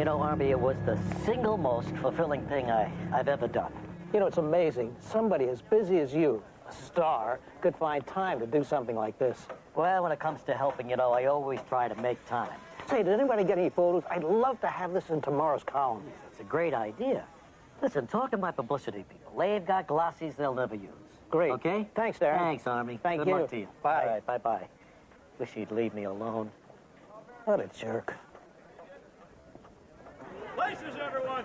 You know, Army, it was the single most fulfilling thing I've ever done. You know, it's amazing. Somebody as busy as you, a star, could find time to do something like this. Well, when it comes to helping, you know, I always try to make time. Say, did anybody get any photos? I'd love to have this in tomorrow's column. It's a great idea. Listen, talk to my publicity people. They've got glossies they'll never use. Great. Okay? Thanks, Darren. Thanks, Army. Thank Good you. luck to you. Bye. All right, bye-bye. Wish he'd leave me alone. What a jerk. Places, everyone!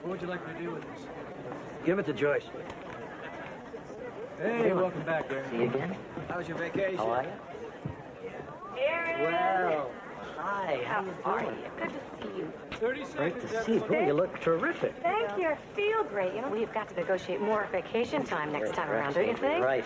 What would you like to do with this? Give it to Joyce. Hey, welcome back, Darren. See you again? How was your vacation? How are you? Well, hi. How are you? Good to see you. 30 seconds. Great to see you. Boy, you look terrific. Thank you. I feel great. You know, we've got to negotiate more vacation time next time around, don't you think? Right.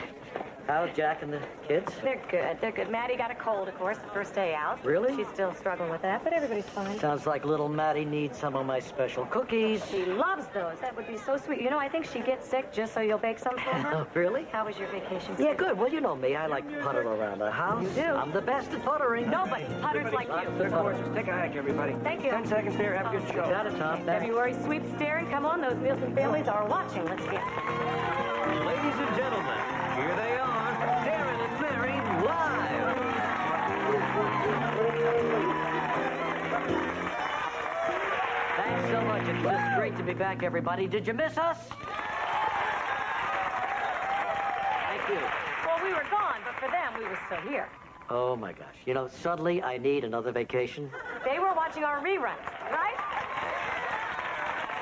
How's Jack and the kids? They're good. They're good. Maddie got a cold, of course, the first day out. Really? She's still struggling with that, but everybody's fine. Sounds like little Maddie needs some of my special cookies. She loves those. That would be so sweet. You know, I think she gets sick just so you'll bake some for her. Oh, really? How was your vacation? Yeah, good. Well, you know me. I like to putter around the house. You do? I'm the best at puttering. Nobody putters like you. Third horses. Take a hike, everybody. Thank you. 10 seconds there. Have a good show. Got it, Tom. Thanks. February sweeps, Darren. Come on, those Nielsen families are watching. Let's get. Ladies and gentlemen, here they are, Darren and Mary live. Thanks so much. It's just great to be back, everybody. Did you miss us? Thank you. Well, we were gone, but for them, we were still here. Oh, my gosh. You know, suddenly I need another vacation. They were watching our reruns, right?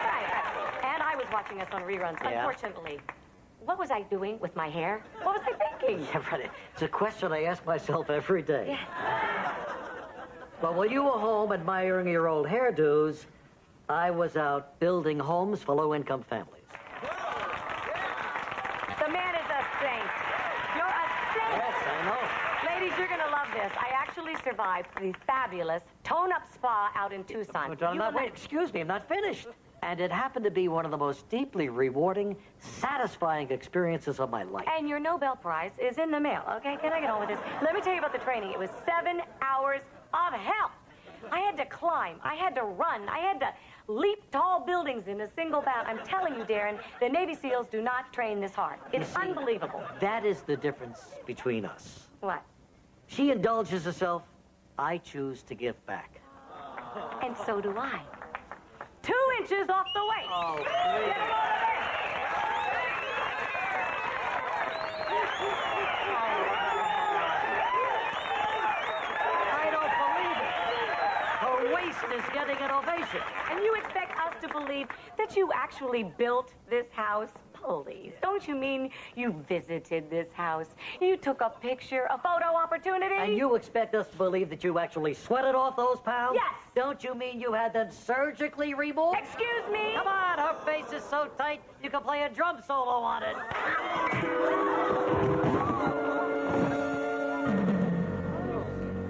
Right. And I was watching us on reruns, Yeah. unfortunately. What was I doing with my hair? What was I thinking? Yeah, right. It's a question I ask myself every day. Yes. But when you were home admiring your old hairdos, I was out building homes for low-income families. The man is a saint. You're a saint. Yes, I know. Ladies, you're going to love this. I actually survived the fabulous tone-up spa out in Tucson. But I'm not, wait, excuse me, I'm not finished. And it happened to be one of the most deeply rewarding, satisfying experiences of my life. And your Nobel Prize is in the mail, okay? Can I get on with this? Let me tell you about the training. It was 7 hours of hell. I had to climb. I had to run. I had to leap tall buildings in a single bound. I'm telling you, Darren, the Navy SEALs do not train this hard. It's unbelievable. That is the difference between us. What? She indulges herself. I choose to give back. And so do I. 2 inches off the waist. Oh, Get 'em over there. I don't believe it. Her waist is getting an ovation. And you expect us to believe that you actually built this house? Please. Don't you mean you visited this house? You took a picture, a photo opportunity? And you expect us to believe that you actually sweated off those pounds? Yes. Don't you mean you had them surgically removed? Excuse me? Come on, her face is so tight you can play a drum solo on it.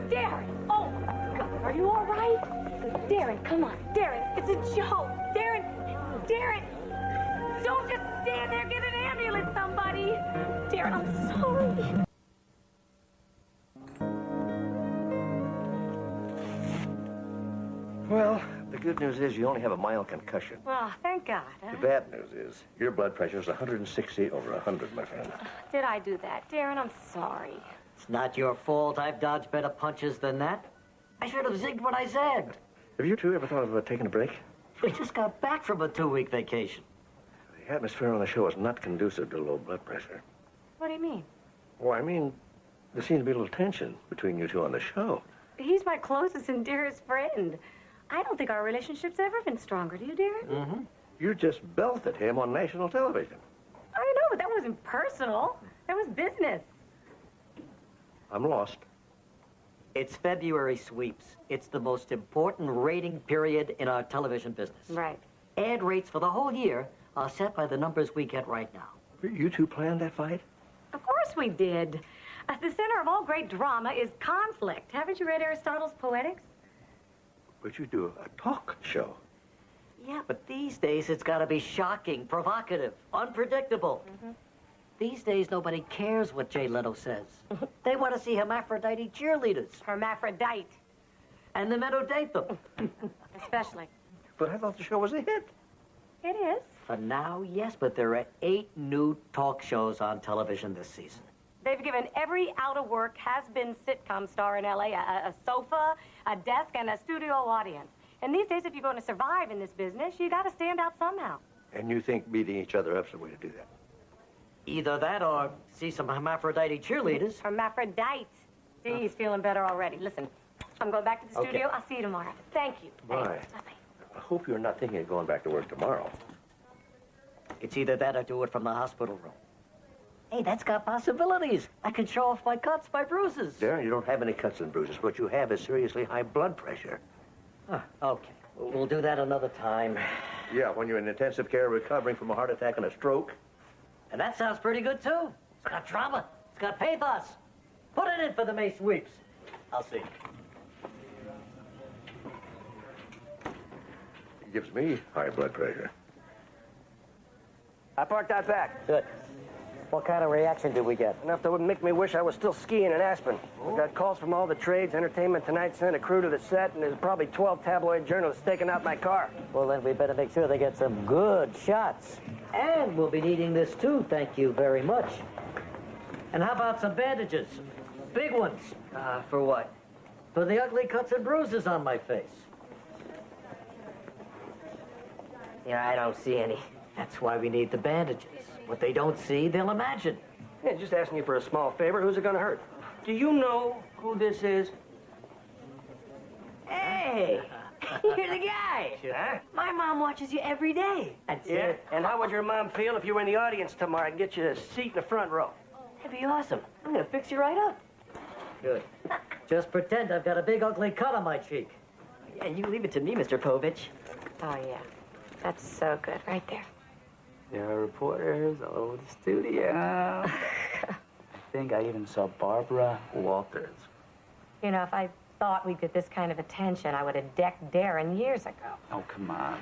Darren! Oh, my God. Are you all right? Darren, come on. Darren, it's a joke. Darren! Don't just stand there. Get an ambulance, somebody. Darren, I'm sorry. Well, the good news is you only have a mild concussion. Well, thank God. The bad news is your blood pressure is 160 over 100, my friend. Did I do that? Darren, I'm sorry. It's not your fault. I've dodged better punches than that. I should have zigged what I said. Have you two ever thought of taking a break? We just got back from a 2-week vacation. The atmosphere on the show is not conducive to low blood pressure. What do you mean? Well, I mean, there seems to be a little tension between you two on the show. He's my closest and dearest friend. I don't think our relationship's ever been stronger. Do you, Darren? Mm-hmm. You just belted him on national television. I know, but that wasn't personal. That was business. I'm lost. It's February sweeps. It's the most important rating period in our television business. Right. Ad rates for the whole year are set by the numbers we get right now. You two planned that fight? Of course we did. At the center of all great drama is conflict. Haven't you read Aristotle's Poetics? But you do a talk show. Yeah, but these days it's got to be shocking, provocative, unpredictable. Mm-hmm. These days nobody cares what Jay Leno says. They want to see hermaphrodite cheerleaders. Hermaphrodite. and the men who date them. Especially. But I thought the show was a hit. It is. For now, yes, but there are 8 new talk shows on television this season. They've given every out-of-work, has-been sitcom star in L.A. a sofa, a desk, and a studio audience. And these days, if you're going to survive in this business, you got to stand out somehow. And you think beating each other up's the way to do that? Either that or see some hermaphrodite cheerleaders. Hermaphrodites. See, he's feeling better already. Listen, I'm going back to the studio. I'll see you tomorrow. Thank you. Bye. I hope you're not thinking of going back to work tomorrow. It's either that or do it from the hospital room. Hey, that's got possibilities. I can show off my cuts, my bruises. Darren, you don't have any cuts and bruises. What you have is seriously high blood pressure. Okay. We'll do that another time. Yeah, when you're in intensive care recovering from a heart attack and a stroke. And that sounds pretty good, too. It's got drama. It's got pathos. Put it in for the May sweeps. I'll see. It gives me high blood pressure. I parked out back. Good. What kind of reaction did we get? Enough that would make me wish I was still skiing in Aspen. I got calls from all the trades. Entertainment Tonight sent a crew to the set, and there's probably 12 tabloid journalists staking out my car. Well, then we better make sure they get some good shots. And we'll be needing this, too. Thank you very much. And how about some bandages? Big ones. For what? For the ugly cuts and bruises on my face. Yeah, I don't see any. That's why we need the bandages. What they don't see, they'll imagine. Yeah, just asking you for a small favor. Who's it gonna hurt? Do you know who this is? Hey, you're the guy. Huh? My mom watches you every day. That's Yeah? it. And how would your mom feel if you were in the audience tomorrow? I'd get you a seat in the front row. That'd be awesome. I'm gonna fix you right up. Good. Just pretend I've got a big ugly cut on my cheek. Yeah, you leave it to me, Mr. Povich. Oh, yeah. That's so good. Right there. There are reporters all over the studio. I think I even saw Barbara Walters. You know, if I thought we'd get this kind of attention, I would have decked Darren years ago. Oh, come on.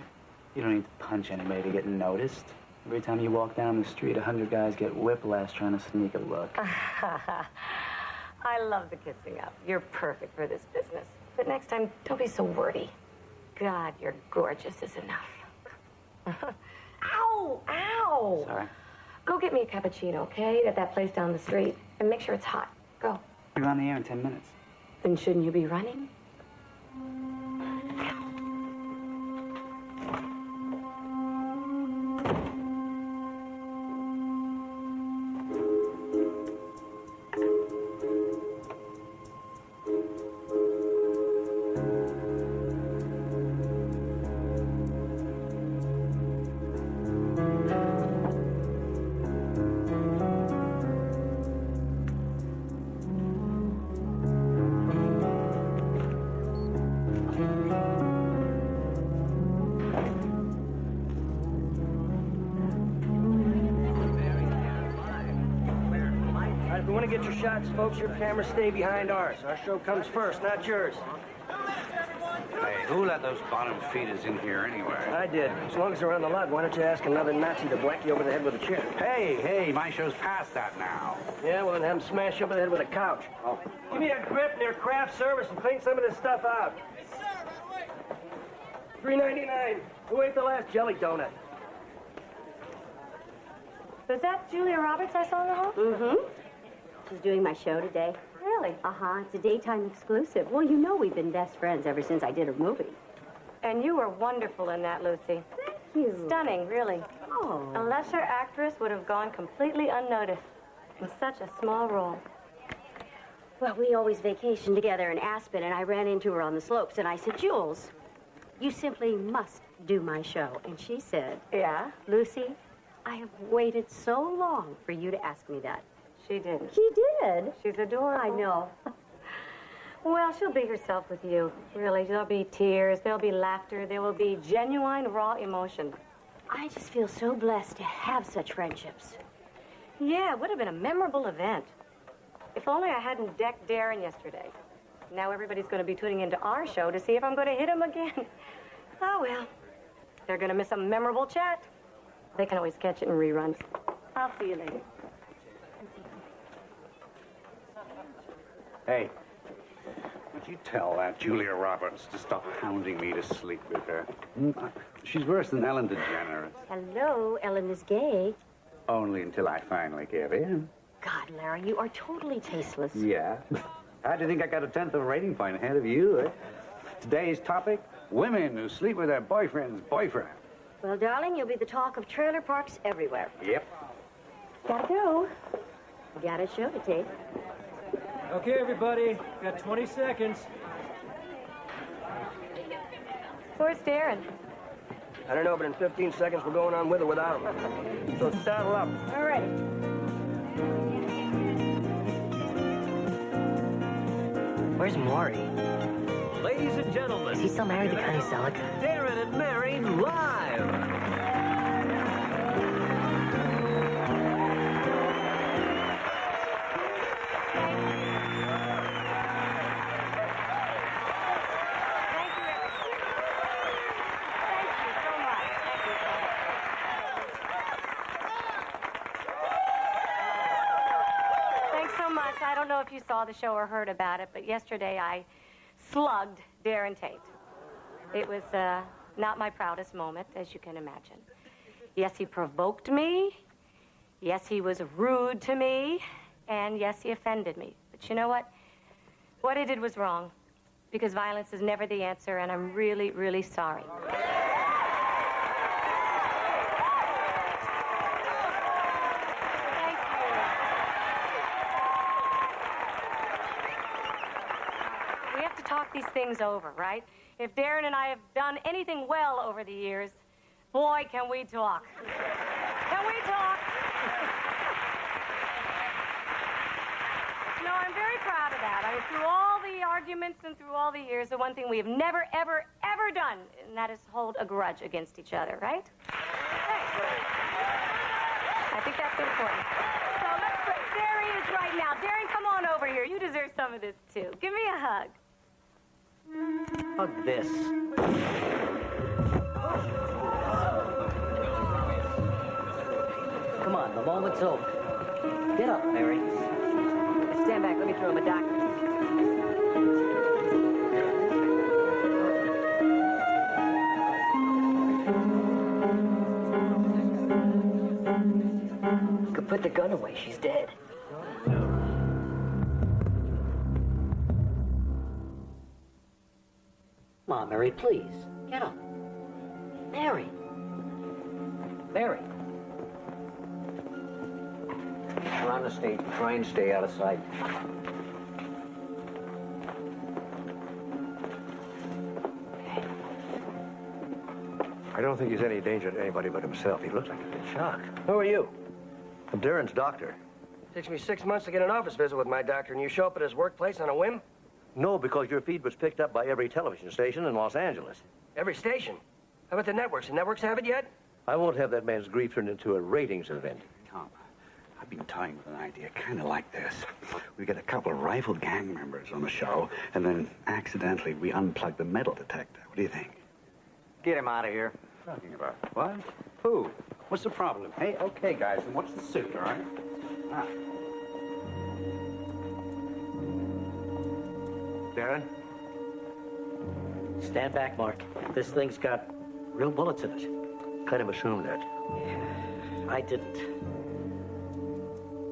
You don't need to punch anybody to get noticed. Every time you walk down the street, 100 guys get whiplash trying to sneak a look. I love the kissing up. You're perfect for this business. But next time, don't be so wordy. God, you're gorgeous is enough. Ow! Ow! Sorry. Go get me a cappuccino, okay? At that place down the street. And make sure it's hot. Go. You're on the air in 10 minutes. Then shouldn't you be running? If you want to get your shots, folks, your cameras stay behind ours. Our show comes first, not yours. Hey, who let those bottom feeders in here anyway? I did. As long as they're on the lot, why don't you ask another Nazi to whack you over the head with a chair? Hey, my show's past that now. Yeah, well, then have them smash you over the head with a couch. Oh. Give me a grip near craft service and clean some of this stuff out. Yes, sir, right away. $3.99. Who ate the last jelly donut? Was that Julia Roberts I saw in the hall? Mm-hmm. She's doing my show today. Really? Uh-huh. It's a daytime exclusive. Well, you know we've been best friends ever since I did her movie. And you were wonderful in that, Lucy. Thank you. Stunning, really. Oh. A lesser actress would have gone completely unnoticed in such a small role. Well, we always vacation together in Aspen, and I ran into her on the slopes, and I said, Jules, you simply must do my show. And she said, Yeah? Lucy, I have waited so long for you to ask me that. She didn't. She did. She's adorable. I know. Well, she'll be herself with you, really. There'll be tears, there'll be laughter, there will be genuine, raw emotion. I just feel so blessed to have such friendships. Yeah, it would have been a memorable event. If only I hadn't decked Darren yesterday. Now everybody's going to be tuning into our show to see if I'm going to hit him again. Oh, well. They're going to miss a memorable chat. They can always catch it in reruns. I'll see you later. Hey, Would you tell that Julia Roberts to stop hounding me to sleep with her? She's worse than Ellen DeGeneres. Hello, Ellen is gay. Only until I finally give in. God, Larry, you are totally tasteless. Yeah. How do you think I got a 10th of a rating point ahead of you? Eh? Today's topic, women who sleep with their boyfriend's boyfriend. Well, darling, you'll be the talk of trailer parks everywhere. Yep. Gotta go. Got a show to tape. Okay, everybody. Got 20 seconds. Where's Darren? I don't know, but in 15 seconds we're going on with or without him. So saddle up. All right. Where's Maury? Ladies and gentlemen, Is he still married to Connie Selleck? Darren and Mary live. Thank you. Thank you so much. Thank you so much. Thanks so much. I don't know if you saw the show or heard about it, but yesterday I slugged Darren Tate. It was not my proudest moment, as you can imagine. Yes, he provoked me. Yes, he was rude to me. And yes, he offended me. But you know what? What I did was wrong, because violence is never the answer, and I'm really, really sorry. Thank you. We have to talk these things over, right? If Darren and I have done anything well over the years, boy, can we talk. Can we talk? No, I'm very proud of that. I mean, through all the arguments and through all the years, the one thing we have never, ever, ever done, and that is hold a grudge against each other, right? Hey. I think that's important. So let's put, there he is right now. Darren, come on over here. You deserve some of this, too. Give me a hug. Hug this. Come on, the moment's over. Get up, Mary. Stand back. Let me throw him a doctor. Could put the gun away. She's dead. Come on, Mary, please. Get up. Mary. Mary. We're on the stage. Try and stay out of sight. I don't think he's any danger to anybody but himself. He looks like he's in shock. Who are you? I'm Darren's doctor. Takes me 6 months to get an office visit with my doctor, and you show up at his workplace on a whim? No, because your feed was picked up by every television station in Los Angeles. Every station. How about the networks? The networks have it yet? I won't have that man's grief turned into a ratings event. Tom, I've been toying with an idea kind of like this. We get a couple of rival gang members on the show, and then accidentally we unplug the metal detector. What do you think? Get him out of here. Talking about what? Who? What's the problem? Hey, okay, guys, and what's the suit, all right? Ah. Darren? Stand back, Mark. This thing's got real bullets in it. Kind of assumed that. I didn't.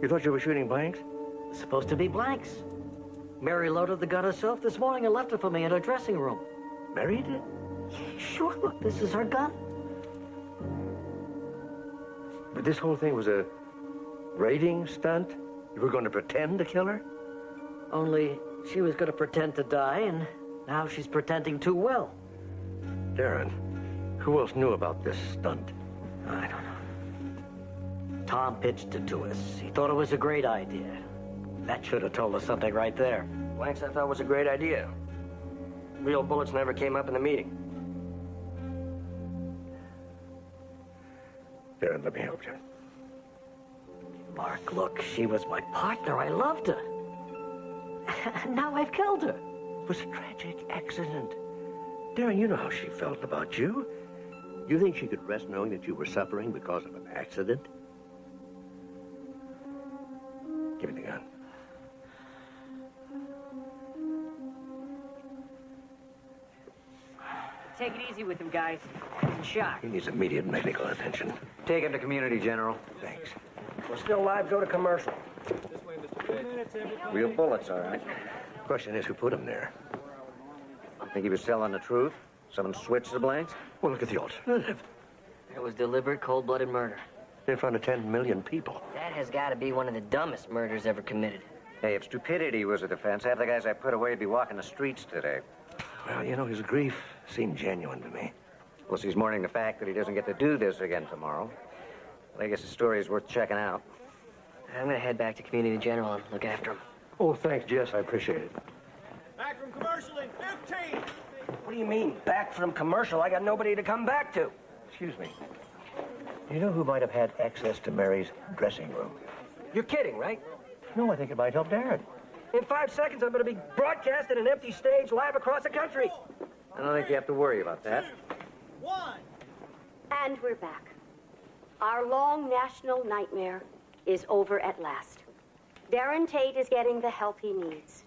You thought you were shooting blanks? It's supposed to be blanks. Mary loaded the gun herself this morning and left it for me in her dressing room. Mary did? Sure, look, this is her gun. But this whole thing was a rating stunt? You were going to pretend to kill her? Only she was going to pretend to die, and now she's pretending too well. Darren, who else knew about this stunt? I don't know. Tom pitched it to us. He thought it was a great idea. That should have told us something right there. Blanks I thought was a great idea. Real bullets never came up in the meeting. Darren, let me help you. Mark, look, she was my partner. I loved her. Now I've killed her. It was a tragic accident. Darren, you know how she felt about you. You think she could rest knowing that you were suffering because of an accident? Give me the gun. take it easy with him, guys. He's in shock. He needs immediate medical attention. Take him to community, General. Thanks. We're still live. Go to commercial. Real bullets, all right. Question is, who put him there? Think he was telling the truth? Someone switched the blanks? Well, look at the alternative. It was deliberate, cold-blooded murder. In front of 10 million people. That has got to be one of the dumbest murders ever committed. Hey, if stupidity was a defense, half the guys I put away would be walking the streets today. Well, you know, his grief seemed genuine to me. Plus, he's mourning the fact that he doesn't get to do this again tomorrow. Well, I guess his story is worth checking out. I'm going to head back to Community General and look after him. Oh, thanks, Jess. I appreciate it. Back from commercial in 15. What do you mean, back from commercial? I got nobody to come back to. Excuse me. You know who might have had access to Mary's dressing room? You're kidding, right? No, I think it might help Darren. In 5 seconds, I'm going to be broadcasting an empty stage live across the country. I don't think you have to worry about that. 1. And we're back. Our long national nightmare is over at last. Darren Tate is getting the help he needs.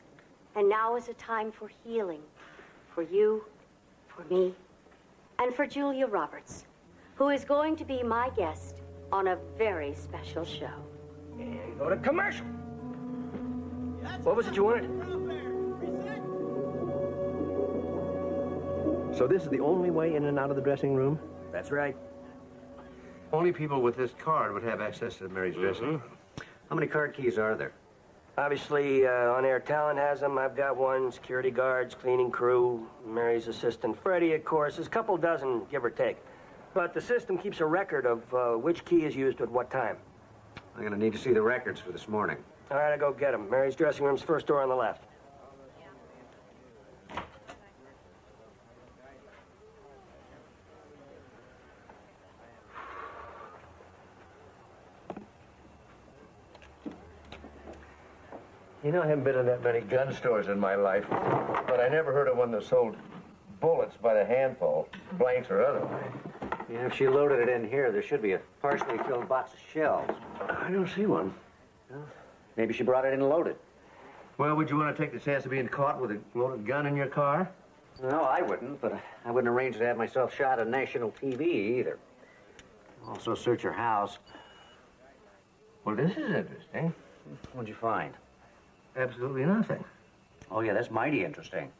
And now is a time for healing. For you, for me, and for Julia Roberts, who is going to be my guest on a very special show. And go to commercial. What was it you wanted? So this is the only way in and out of the dressing room? That's right. Only people with this card would have access to Mary's dressing room. How many card keys are there? Obviously, on-air talent has them. I've got one. Security guards, cleaning crew, Mary's assistant, Freddie, of course. There's a couple dozen, give or take. But the system keeps a record of which key is used at what time. I'm going to need to see the records for this morning. All right, I'll go get them. Mary's dressing room's first door on the left. You know, I haven't been in that many gun stores in my life, but I never heard of one that sold bullets by the handful, blanks or otherwise. Yeah, if she loaded it in here, there should be a partially filled box of shells. I don't see one. Maybe she brought it in loaded. Well, would you want to take the chance of being caught with a loaded gun in your car? No, I wouldn't, but I wouldn't arrange to have myself shot on national TV either. Also, search her house. Well, this is interesting. What'd you find? Absolutely nothing. Oh, yeah, that's mighty interesting.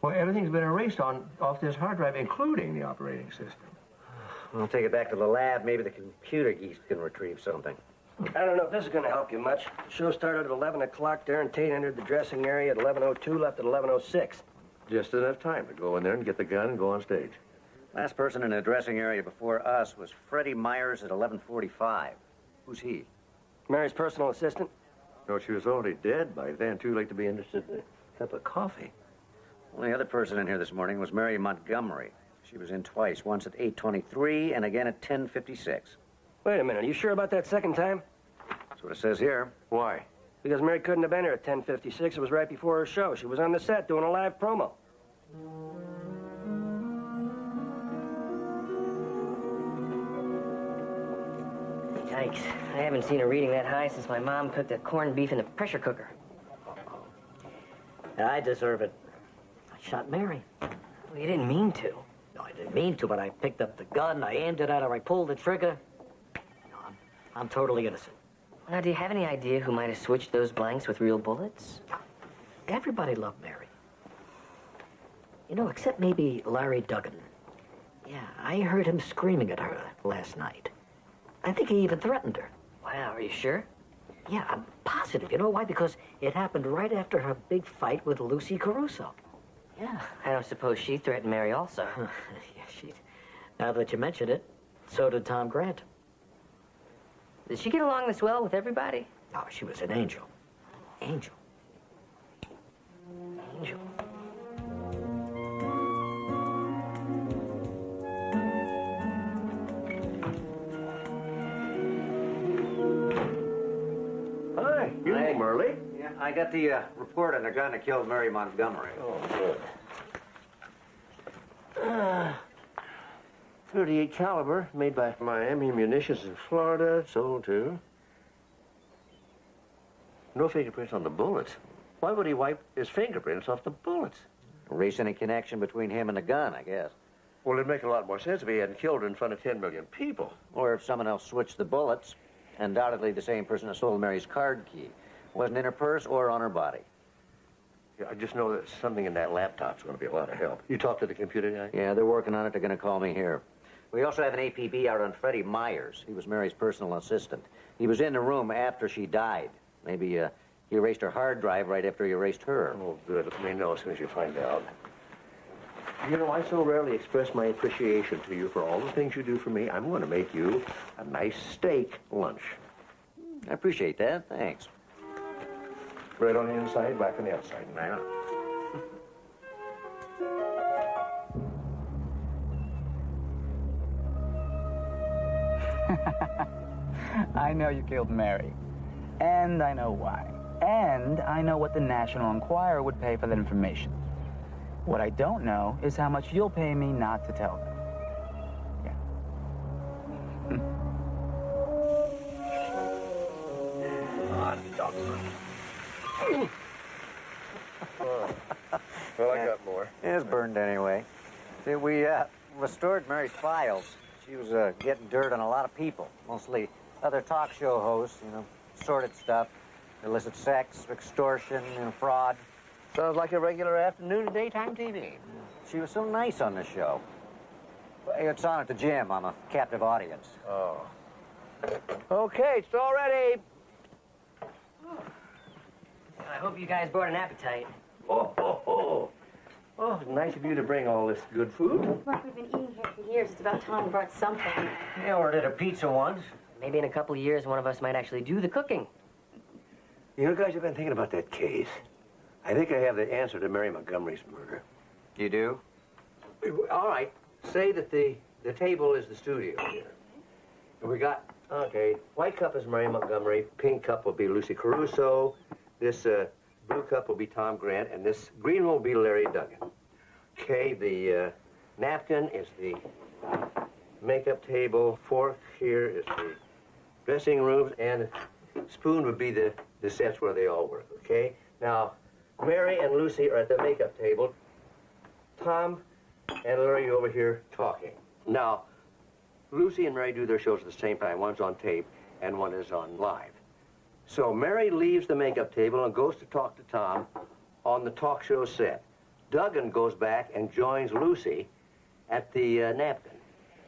Well, everything's been erased off this hard drive, including the operating system. I'll take it back to the lab. Maybe the computer geeks can retrieve something. I don't know if this is going to help you much. The show started at 11 o'clock. Darren Tate entered the dressing area at 11:02, left at 11:06. Just enough time to go in there and get the gun and go on stage. Last person in the dressing area before us was Freddie Myers at 11:45. Who's he? Mary's personal assistant. No, she was already dead by then. Too late to be interested in a cup of coffee. Only other person in here this morning was Mary Montgomery. She was in twice, once at 8:23 and again at 10:56. Wait a minute. Are you sure about that second time? That's what it says here. Why? Because Mary couldn't have been here at 10:56. It was right before her show. She was on the set doing a live promo. Yikes. I haven't seen a reading that high since my mom cooked a corned beef in the pressure cooker. I deserve it. I shot Mary. Well, you didn't mean to. No, I didn't mean to, but I picked up the gun, I aimed it at her, I pulled the trigger. No, I'm totally innocent. Now, do you have any idea who might have switched those blanks with real bullets? Everybody loved Mary. You know, except maybe Larry Duggan. Yeah, I heard him screaming at her last night. I think he even threatened her. Wow, are you sure? Yeah, I'm positive. You know why? Because it happened right after her big fight with Lucy Caruso. Yeah, I don't suppose she threatened Mary also. Yeah, she... Now that you mention it, so did Tom Grant. Did she get along this well with everybody? Oh, she was an angel. Angel. Angel. Hi, you Merle. Yeah, I got the report on the gun that killed Mary Montgomery. Oh, good. 38 caliber, made by Miami Munitions in Florida, sold to. No fingerprints on the bullets. Why would he wipe his fingerprints off the bullets? Erase any connection between him and the gun, I guess. Well, it'd make a lot more sense if he hadn't killed her in front of 10 million people. Or if someone else switched the bullets. Undoubtedly the same person that stole Mary's card key. Wasn't in her purse or on her body. Yeah, I just know that something in that laptop's going to be a lot of help. You talked to the computer guy? Yeah, they're working on it. They're going to call me here. We also have an APB out on Freddie Myers. He was Mary's personal assistant. He was in the room after she died. Maybe he erased her hard drive right after he erased her. Oh, good. Let me know as soon as you find out. You know, I so rarely express my appreciation to you for all the things you do for me. I'm going to make you a nice steak lunch. I appreciate that. Thanks. Bread on the inside, black on the outside. Right on. I know you killed Mary. And I know why. And I know what the National Enquirer would pay for that information. What I don't know is how much you'll pay me not to tell them. Well, I got more. It's burned anyway. See, we restored Mary's files. She was getting dirt on a lot of people, mostly other talk show hosts, you know, sordid stuff, illicit sex, extortion, and fraud. Sounds like a regular afternoon of daytime TV. She was so nice on the show. It's on at the gym. I'm a captive audience. Oh. Okay, it's all ready. I hope you guys brought an appetite. Oh, nice of you to bring all this good food. Mark, we've been eating here for years. It's about time we brought something. I ordered a pizza once. Maybe in a couple of years, one of us might actually do the cooking. You know, guys, I've been thinking about that case. I think I have the answer to Mary Montgomery's murder. You do? All right. Say that the table is the studio here. And we got, okay, white cup is Mary Montgomery, pink cup will be Lucy Caruso, this blue cup will be Tom Grant, and this green one will be Larry Duggan. Okay, the napkin is the makeup table, fork here is the dressing room, and spoon would be the sets where they all work, okay? Now, Mary and Lucy are at the makeup table. Tom and Larry over here talking. Now, Lucy and Mary do their shows at the same time. One's on tape and one is on live. So Mary leaves the makeup table and goes to talk to Tom on the talk show set. Duggan goes back and joins Lucy at the napkin.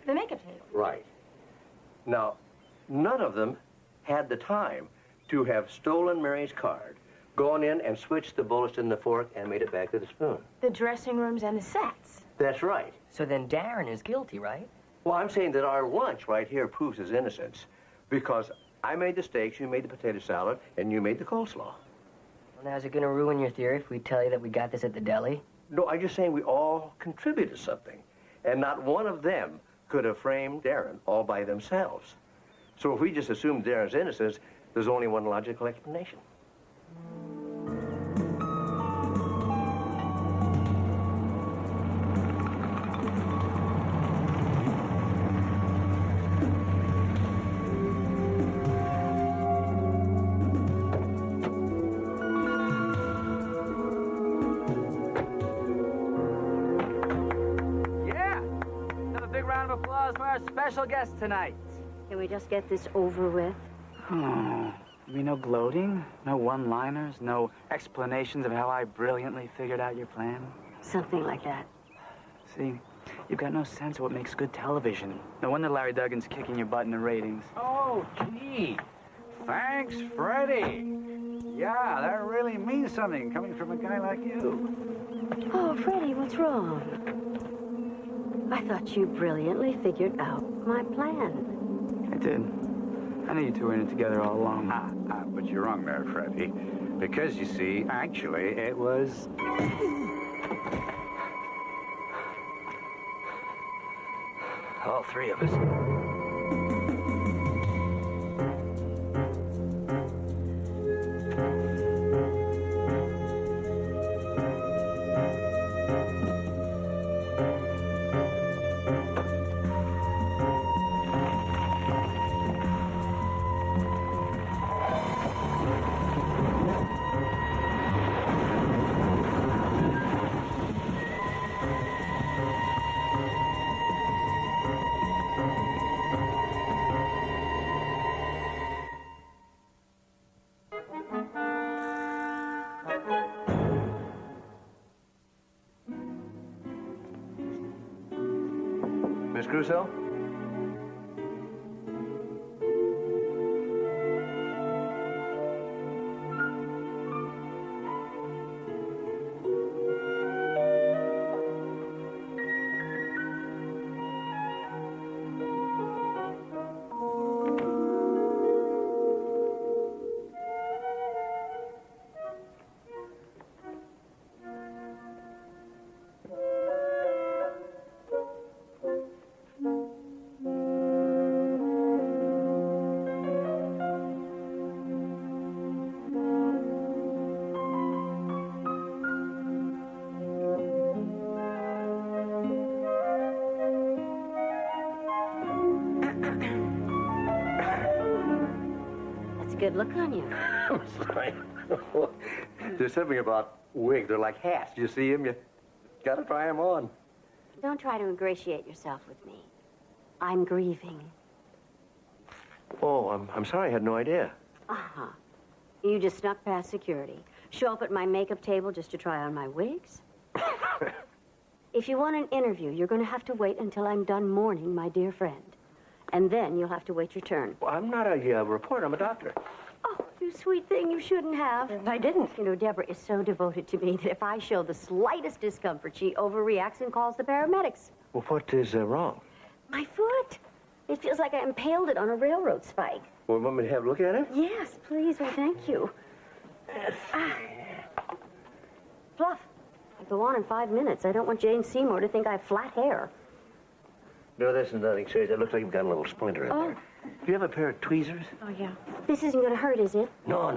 The makeup table. Right. Now, none of them had the time to have stolen Mary's card, gone in and switched the bullets in the fork and made it back to the spoon. The dressing rooms and the sets. That's right. So then Darren is guilty, right? Well, I'm saying that our lunch right here proves his innocence because I made the steaks, you made the potato salad, and you made the coleslaw. Well, now, is it going to ruin your theory if we tell you that we got this at the deli? No, I'm just saying we all contributed something, and not one of them could have framed Darren all by themselves. So if we just assume Darren's innocence, there's only one logical explanation. Special guest tonight. Can we just get this over with? Oh, you mean no gloating? No one-liners? No explanations of how I brilliantly figured out your plan? Something like that. See, you've got no sense of what makes good television. No wonder Larry Duggan's kicking your butt in the ratings. Oh, gee. Thanks, Freddie. Yeah, that really means something coming from a guy like you. Oh, Freddie, what's wrong? I thought you brilliantly figured out my plan. I did. I knew you two were in it together all along. But you're wrong there, Freddie. Because, you see, actually, it was... All three of us. Miss Crusoe? Good look on you. I'm sorry. There's something about wigs. They're like hats. You see them, you gotta try them on. Don't try to ingratiate yourself with me. I'm grieving. Oh, I'm sorry. I had no idea. Uh-huh. You just snuck past security. Show up at my makeup table just to try on my wigs? If you want an interview, you're going to have to wait until I'm done mourning my dear friend. And then you'll have to wait your turn. Well, I'm not a reporter. I'm a doctor. Oh, you sweet thing, you shouldn't have. I didn't. You know, Deborah is so devoted to me that if I show the slightest discomfort, she overreacts and calls the paramedics. Well, what is wrong? My foot. It feels like I impaled it on a railroad spike. Well, want me to have a look at it? Yes, please. Well, thank you. Fluff, I go on in 5 minutes. I don't want Jane Seymour to think I have flat hair. No, this is nothing serious. It looks like you've got a little splinter in there. Do you have a pair of tweezers? Oh, yeah. This isn't going to hurt, is it? No.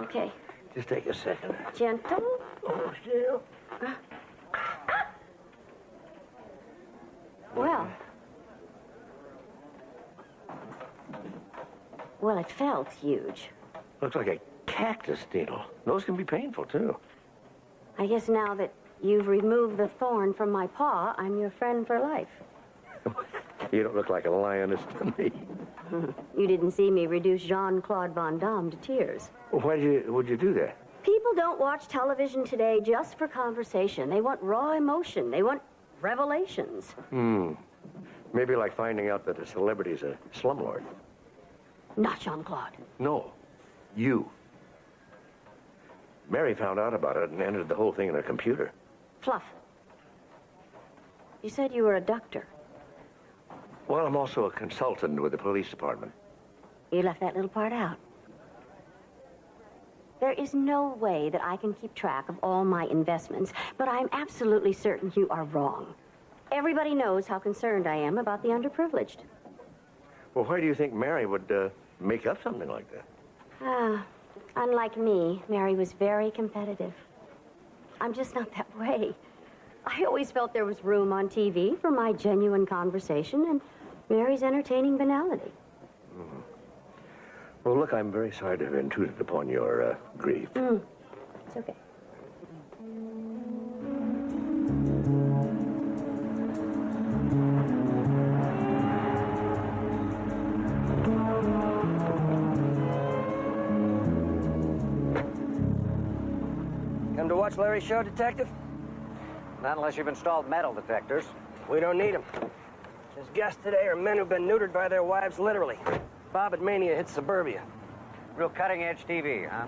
Okay. Just take a second. Gentle. Oh, still. Well, it felt huge. Looks like a cactus needle. Those can be painful, too. I guess now that you've removed the thorn from my paw, I'm your friend for life. You don't look like a lioness to me. You didn't see me reduce Jean-Claude Van Damme to tears. Well, would you do that? People don't watch television today just for conversation. They want raw emotion. They want revelations. Maybe like finding out that a celebrity's a slumlord. Not Jean-Claude. No, you. Mary found out about it and entered the whole thing in her computer. Fluff. You said you were a doctor. Well, I'm also a consultant with the police department. You left that little part out. There is no way that I can keep track of all my investments, but I'm absolutely certain you are wrong. Everybody knows how concerned I am about the underprivileged. Well, why do you think Mary would make up something like that? Unlike me, Mary was very competitive. I'm just not that way. I always felt there was room on TV for my genuine conversation and Mary's entertaining banality. Well, look, I'm very sorry to have intruded upon your grief. It's okay. Come to watch Larry's show, Detective? Not unless you've installed metal detectors. We don't need them. His guests today are men who've been neutered by their wives, literally. Bobbit mania hits suburbia. Real cutting-edge TV, huh?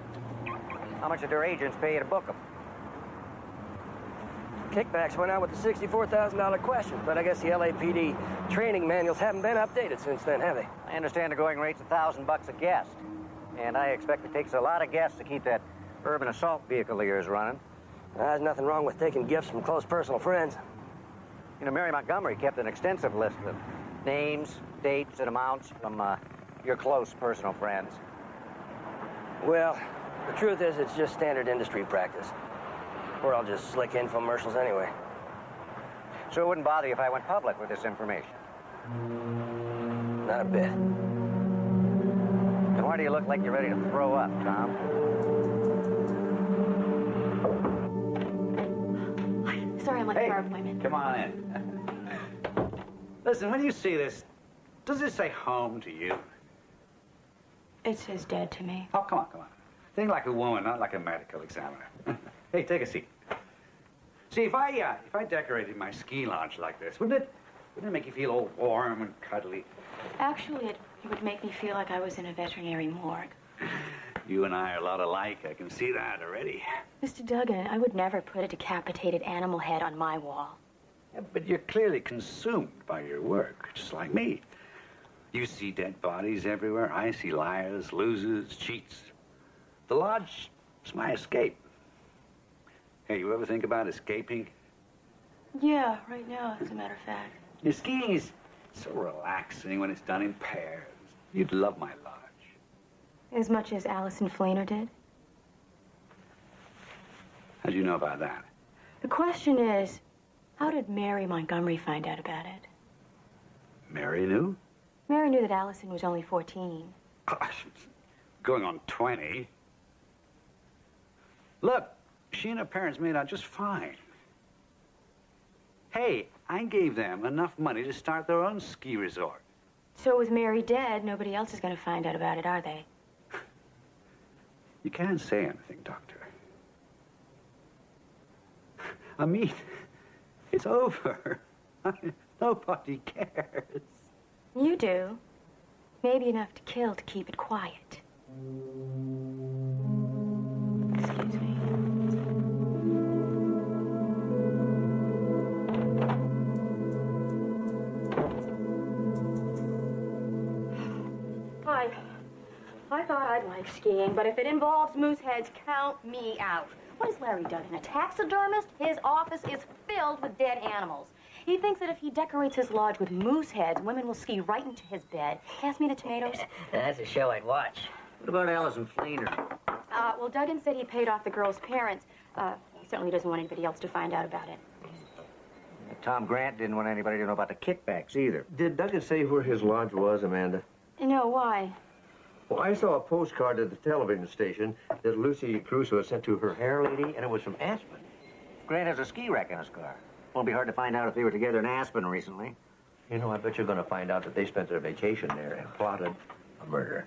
How much did their agents pay you to book them? Kickbacks went out with the $64,000 question, but I guess the LAPD training manuals haven't been updated since then, have they? I understand the going rate's $1,000 a guest. And I expect it takes a lot of guests to keep that urban assault vehicle of yours running. There's nothing wrong with taking gifts from close personal friends. You know, Mary Montgomery kept an extensive list of names, dates, and amounts from your close personal friends. Well, the truth is it's just standard industry practice. We're all just slick infomercials anyway. So it wouldn't bother you if I went public with this information? Not a bit. Then why do you look like you're ready to throw up, Tom? Sorry, I'm late for our appointment. Come on in. Listen, when you see this, does this say home to you? It says dead to me. Oh, come on. Think like a woman, not like a medical examiner. Hey, take a seat. See, if I decorated my ski lodge like this, wouldn't it Wouldn't it make you feel all warm and cuddly? Actually, it would make me feel like I was in a veterinary morgue. You and I are a lot alike. I can see that already. Mr. Duggan, I would never put a decapitated animal head on my wall. Yeah, but you're clearly consumed by your work, just like me. You see dead bodies everywhere. I see liars, losers, cheats. The lodge is my escape. Hey, you ever think about escaping? Yeah, right now, as a matter of fact. Your skiing is so relaxing when it's done in pairs. You'd love my lodge. As much as Allison Fleener did? How'd you know about that? The question is, how did Mary Montgomery find out about it? Mary knew? Mary knew that Allison was only 14. Going on 20. Look, she and her parents made out just fine. Hey, I gave them enough money to start their own ski resort. So with Mary dead, nobody else is going to find out about it, are they? You can't say anything, Doctor. I mean, it's over. Nobody cares. You do. Maybe enough to kill to keep it quiet. Excuse me. I thought I'd like skiing, but if it involves moose heads, count me out. What is Larry Duggan, a taxidermist? His office is filled with dead animals. He thinks that if he decorates his lodge with moose heads, women will ski right into his bed. Pass me the tomatoes. That's a show I'd watch. What about Allison Fleener? Well, Duggan said he paid off the girl's parents. He certainly doesn't want anybody else to find out about it. Tom Grant didn't want anybody to know about the kickbacks either. Did Duggan say where his lodge was, Amanda? No, why? Well, I saw a postcard at the television station that Lucy Crusoe had sent to her hair lady, and it was from Aspen. Grant has a ski rack in his car. Won't be hard to find out if they were together in Aspen recently. You know, I bet you're going to find out that they spent their vacation there and plotted a murder.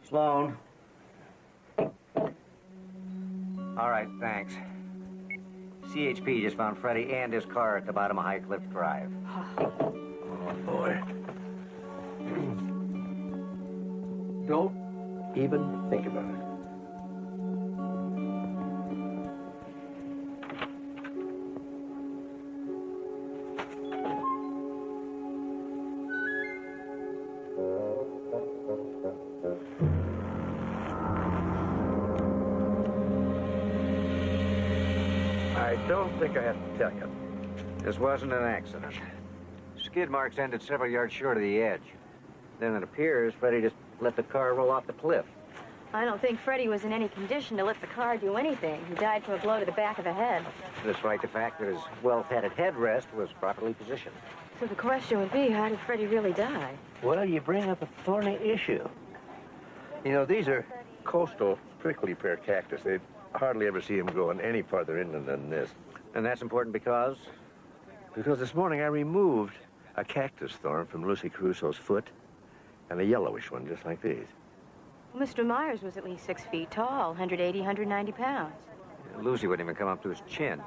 Sloan. All right, thanks. CHP just found Freddie and his car at the bottom of High Cliff Drive. Oh, boy. Don't even think about it. I don't think I have to tell you. This wasn't an accident. Skid marks ended several yards short of the edge. Then it appears Freddie just let the car roll off the cliff. I don't think Freddie was in any condition to let the car do anything. He died from a blow to the back of the head. Despite the fact that his well-padded headrest was properly positioned. So the question would be, how did Freddie really die? Well, you bring up a thorny issue. You know, these are coastal prickly pear cactus. They hardly ever see them growing any farther inland than this. And that's important because? Because this morning I removed a cactus thorn from Lucy Crusoe's foot and a yellowish one just like these. Well, Mr. Myers was at least 6 feet tall, 180, 190 pounds. Lucy wouldn't even come up to his chin.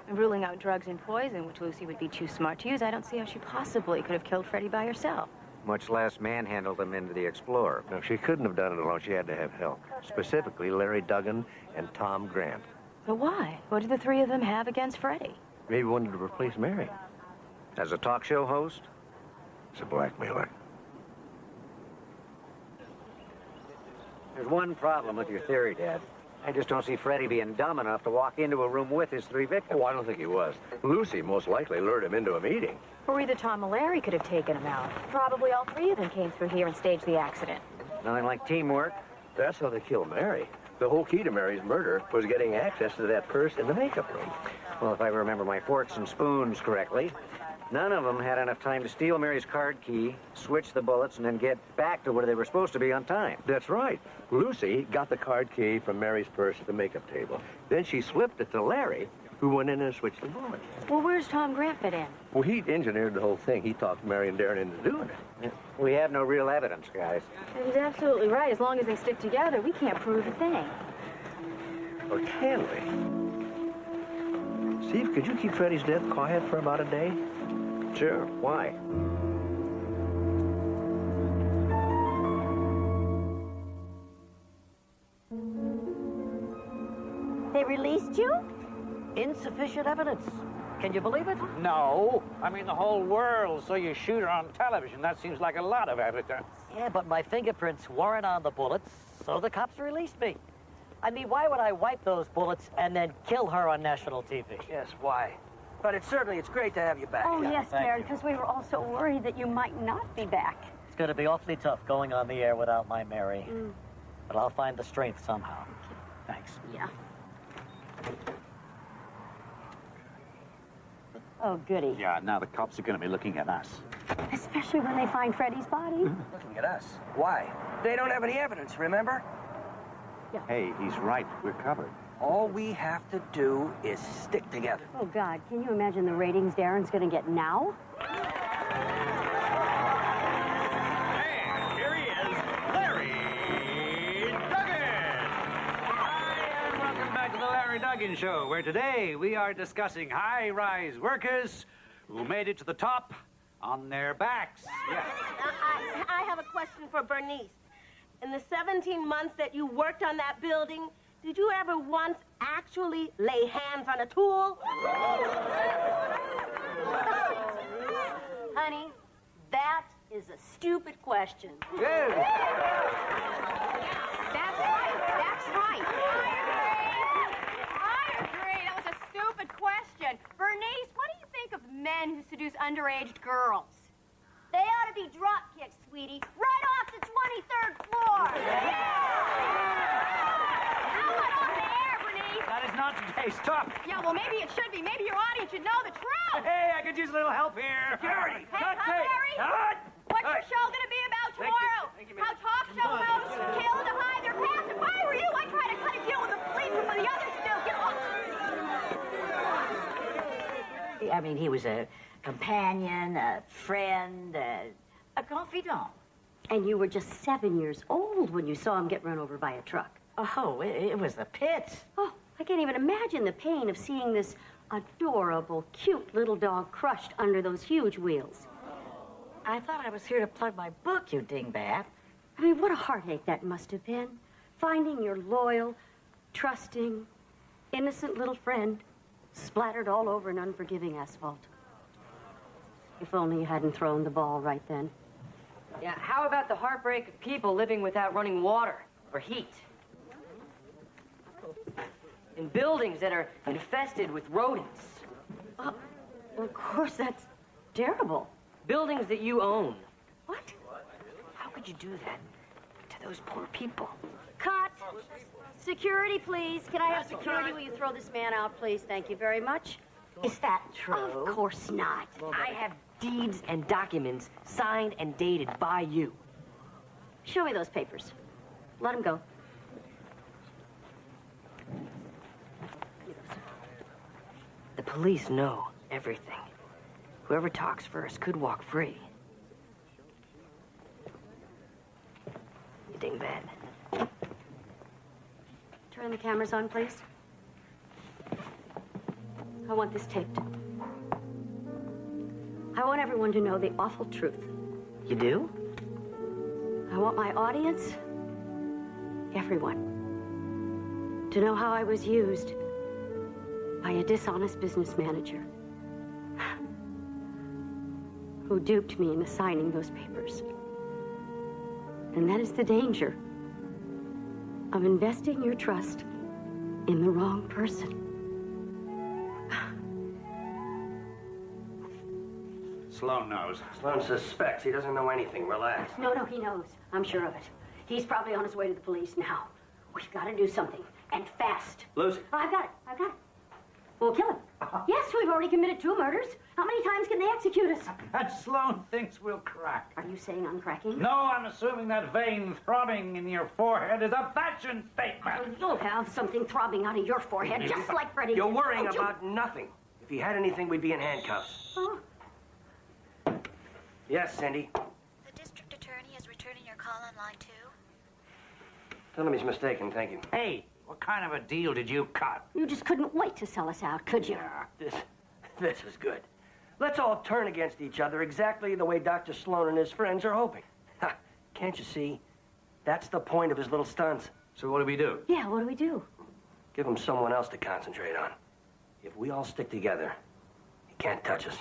And ruling out drugs and poison, which Lucy would be too smart to use, I don't see how she possibly could have killed Freddie by herself. Much less manhandled him into the Explorer. No, she couldn't have done it alone. She had to have help. Specifically, Larry Duggan and Tom Grant. But why? What did the three of them have against Freddie? Maybe wanted to replace Mary. As a talk show host? It's a blackmailer. There's one problem with your theory, Dad. I just don't see Freddie being dumb enough to walk into a room with his three victims. Oh, I don't think he was. Lucy most likely lured him into a meeting. Or either Tom or Larry could have taken him out. Probably all three of them came through here and staged the accident. Nothing like teamwork. That's how they killed Mary. The whole key to Mary's murder was getting access to that purse in the makeup room. Well, if I remember my forks and spoons correctly, none of them had enough time to steal Mary's card key, switch the bullets, and then get back to where they were supposed to be on time. That's right. Lucy got the card key from Mary's purse at the makeup table. Then she slipped it to Larry, who went in and switched the bullets. Well, where's Tom Grant fit in? Well, he engineered the whole thing. He talked Mary and Darren into doing it. We have no real evidence, guys. And he's absolutely right. As long as they stick together, we can't prove a thing. Or can we? Steve, could you keep Freddie's death quiet for about a day? Sure. Why? They released you? Insufficient evidence. Can you believe it? No. I mean, the whole world saw you shoot her on television. That seems like a lot of evidence. Yeah, but my fingerprints weren't on the bullets, so the cops released me. I mean, why would I wipe those bullets and then kill her on national TV? Yes, why? But it's great to have you back. Oh, yes, thank Darren, you. because we were all so worried that you might not be back. It's going to be awfully tough going on the air without my Mary. But I'll find the strength somehow. Thanks. Yeah. Oh, goody. Yeah, now the cops are going to be looking at us. Especially when they find Freddie's body. Looking at us. Why? They don't have any evidence, remember? Hey, he's right. We're covered. All we have to do is stick together. Oh, God, can you imagine the ratings Darren's going to get now? And here he is, Larry Duggan. Hi, and welcome back to the Larry Duggan Show, where today we are discussing high-rise workers who made it to the top on their backs. Yeah. I have a question for Bernice. In the 17 months that you worked on that building, did you ever once actually lay hands on a tool? Honey, that is a stupid question. That's right. That's right. I agree. That was a stupid question. Bernice, what do you think of men who seduce underage girls? They ought to be drop kicked, sweetie, right off the 23rd floor. Now what on the air, Bernice? That is not today's talk. Yeah, well, maybe it should be. Maybe your audience should know the truth. Hey, I could use a little help here. Security! Hey, Cut huh, tape. Larry? Cut. What's your show going to be about tomorrow? Thank you, How talk show hosts kill to hide their past. If I were you, I'd try to cut a deal with the police before the others do. Get off. I mean, he was a companion, a friend, a confidant. And you were just 7 years old when you saw him get run over by a truck. Oh, it was the pit. Oh, I can't even imagine the pain of seeing this adorable, cute little dog crushed under those huge wheels. I thought I was here to plug my book, you dingbat. I mean, what a heartache that must have been. Finding your loyal, trusting, innocent little friend splattered all over an unforgiving asphalt. If only you hadn't thrown the ball right then. Yeah, how about the heartbreak of people living without running water or heat? In buildings that are infested with rodents. Well, of course, that's terrible. Buildings that you own. What? How could you do that to those poor people? Cut! Security, please. Can I have security? Will you throw this man out, please? Thank you very much. Is that true? Of course not. I have deeds and documents signed and dated by you. Show me those papers. Let him go. The police know everything. Whoever talks first could walk free. You dingbat. Turn the cameras on, please. I want this taped. I want everyone to know the awful truth. You do? I want my audience, everyone, to know how I was used by a dishonest business manager who duped me into signing those papers. And that is the danger of investing your trust in the wrong person. Sloan knows. Sloan suspects. He doesn't know anything. Relax. No, he knows. I'm sure of it. He's probably on his way to the police now. We've got to do something, and fast. Lucy. I've got it. We'll kill him. Yes, we've already committed 2 murders. How many times can they execute us? And Sloan thinks we'll crack. Are you saying I'm cracking? No, I'm assuming that vein throbbing in your forehead is a fashion statement. You'll have something throbbing out of your forehead, just like Freddie. You're worrying Don't you- about nothing. If he had anything, we'd be in handcuffs. Oh. Yes, Cindy. The district attorney is returning your call on line 2. Tell him he's mistaken, thank you. Hey, What kind of a deal did you cut? You just couldn't wait to sell us out, could you? This is good. Let's all turn against each other exactly the way Dr. Sloan and his friends are hoping. Ha, can't you see? That's the point of his little stunts. So what do we do? Yeah, what do we do? Give him someone else to concentrate on. If we all stick together, he can't touch us.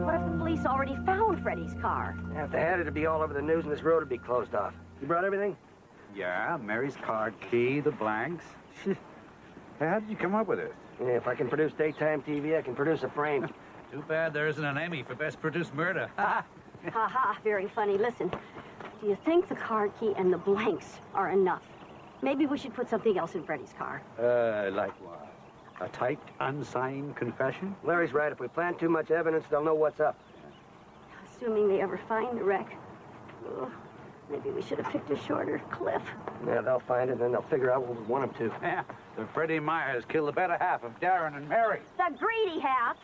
What if the police already found Freddie's car? If they had it, it'd be all over the news and this road would be closed off. You brought everything? Yeah, Mary's card key, the blanks. Hey, how did you come up with this? Yeah, if I can produce daytime TV, I can produce a frame. Too bad there isn't an Emmy for Best Produced Murder. Ha ha, very funny. Listen, do you think the car key and the blanks are enough? Maybe we should put something else in Freddie's car. Like what? A typed, unsigned confession? Larry's right. If we plant too much evidence, they'll know what's up. Assuming they ever find the wreck. Oh, maybe we should have picked a shorter cliff. Yeah, they'll find it, and then they'll figure out what we want them to. Yeah, so Freddie Myers killed the better half of Darren and Mary. The greedy half.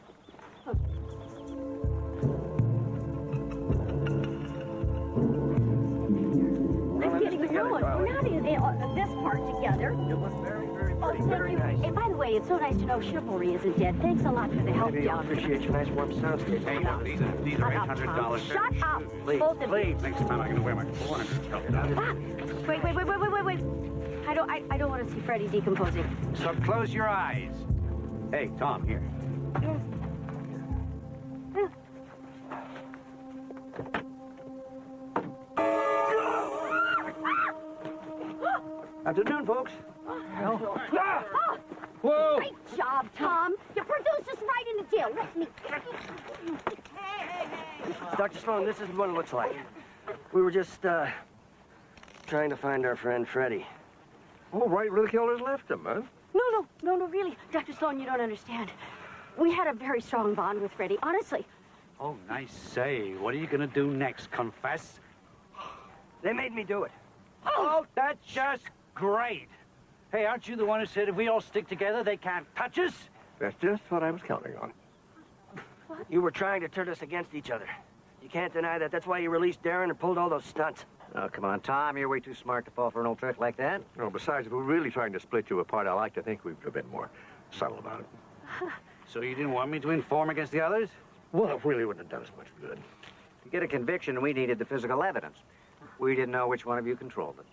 I'm getting ruined. We're not in this part together. It was very, very pretty. Very nice. Hey, by the way, it's so nice to know chivalry isn't dead. Thanks a lot for the help, Maybe you'll John. appreciate your nice warm soundscape. Hey, now, these are $800. Shut up. Please, Both of please. Next time I'm going to wear my $400. Wait. I don't want to see Freddie decomposing. So close your eyes. Hey, Tom, here. Afternoon, folks. Whoa! Great job, Tom. You produced us right in the deal. Let me. Dr. Sloan, this is what it looks like. We were just, trying to find our friend Freddie. Oh, right where the killers left him, huh? No, really. Dr. Sloan, you don't understand. We had a very strong bond with Freddie, honestly. Oh, nice say. What are you going to do next? Confess? They made me do it. Oh, that's just great. Hey, aren't you the one who said if we all stick together, they can't touch us? That's just what I was counting on. What? You were trying to turn us against each other. You can't deny that. That's why you released Darren and pulled all those stunts. Oh, come on, Tom. You're way too smart to fall for an old trick like that. No, besides, if we're really trying to split you apart, I like to think we've been more subtle about it. So you didn't want me to inform against the others? Well, it really wouldn't have done us much good. To get a conviction, we needed the physical evidence. We didn't know which one of you controlled it.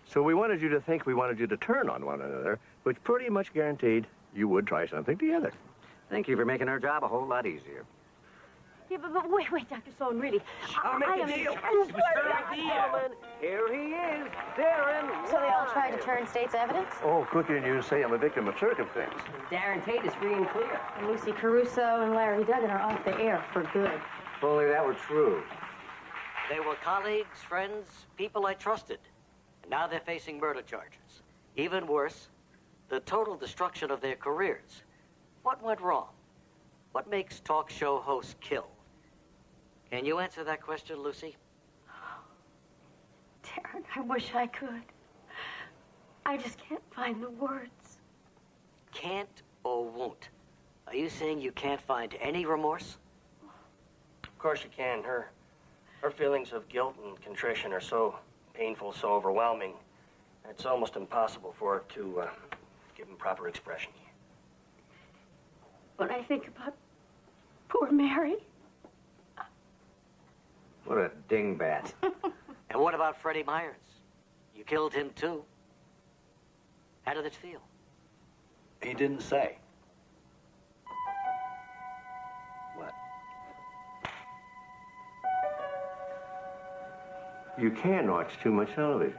So we wanted you to think we wanted you to turn on one another, which pretty much guaranteed you would try something together. Thank you for making our job a whole lot easier. Yeah, but wait, Dr. Sloan, really. I'll make I a am deal. Here he is, Darren. So they all tried to turn state's evidence? Oh, quicker than you say I'm a victim of circumstance. Darren Tate is free and clear. And Lucy Caruso and Larry Duggan are off the air for good. If only that were true. They were colleagues, friends, people I trusted. Now they're facing murder charges. Even worse, the total destruction of their careers. What went wrong? What makes talk show hosts kill? Can you answer that question, Lucy? Darren, I wish I could. I just can't find the words. Can't or won't? Are you saying you can't find any remorse? Of course you can. Her feelings of guilt and contrition are so painful, so overwhelming, it's almost impossible for her to give them proper expression. When I think about poor Mary. What a dingbat. And what about Freddie Myers? You killed him too. How did it feel? He didn't say. What? You can watch too much television.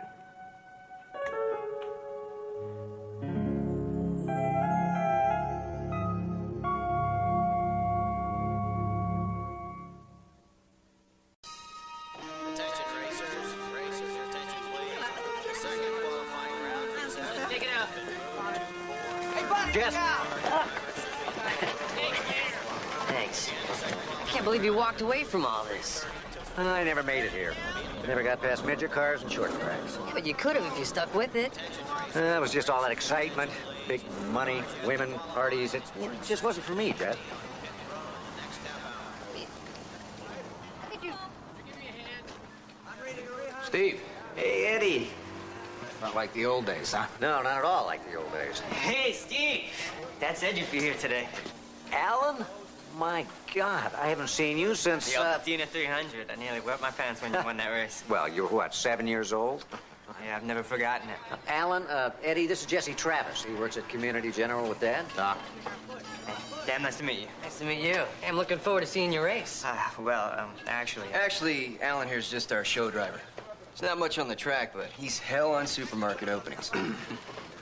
Jess. Thanks. I can't believe you walked away from all this. I never made it here. I never got past midget cars and short tracks. But you could have if you stuck with it. It was just all that excitement, big money, women, parties. It just wasn't for me, Jess. Steve. Hey, Eddie. Not like the old days, huh? No, not at all like the old days. Hey, Steve. That's Edgy for here today. Alan? My God, I haven't seen you since, The Alpina 300. I nearly wet my pants when you won that race. Well, you were what, 7 years old? Yeah, I've never forgotten it. Alan, Eddie, this is Jesse Travis. He works at Community General with Dad. Doc. Hey, damn nice to meet you. Nice to meet you. Hey, I'm looking forward to seeing your race. Actually... Actually, Alan here's just our show driver. He's not much on the track, but he's hell on supermarket openings.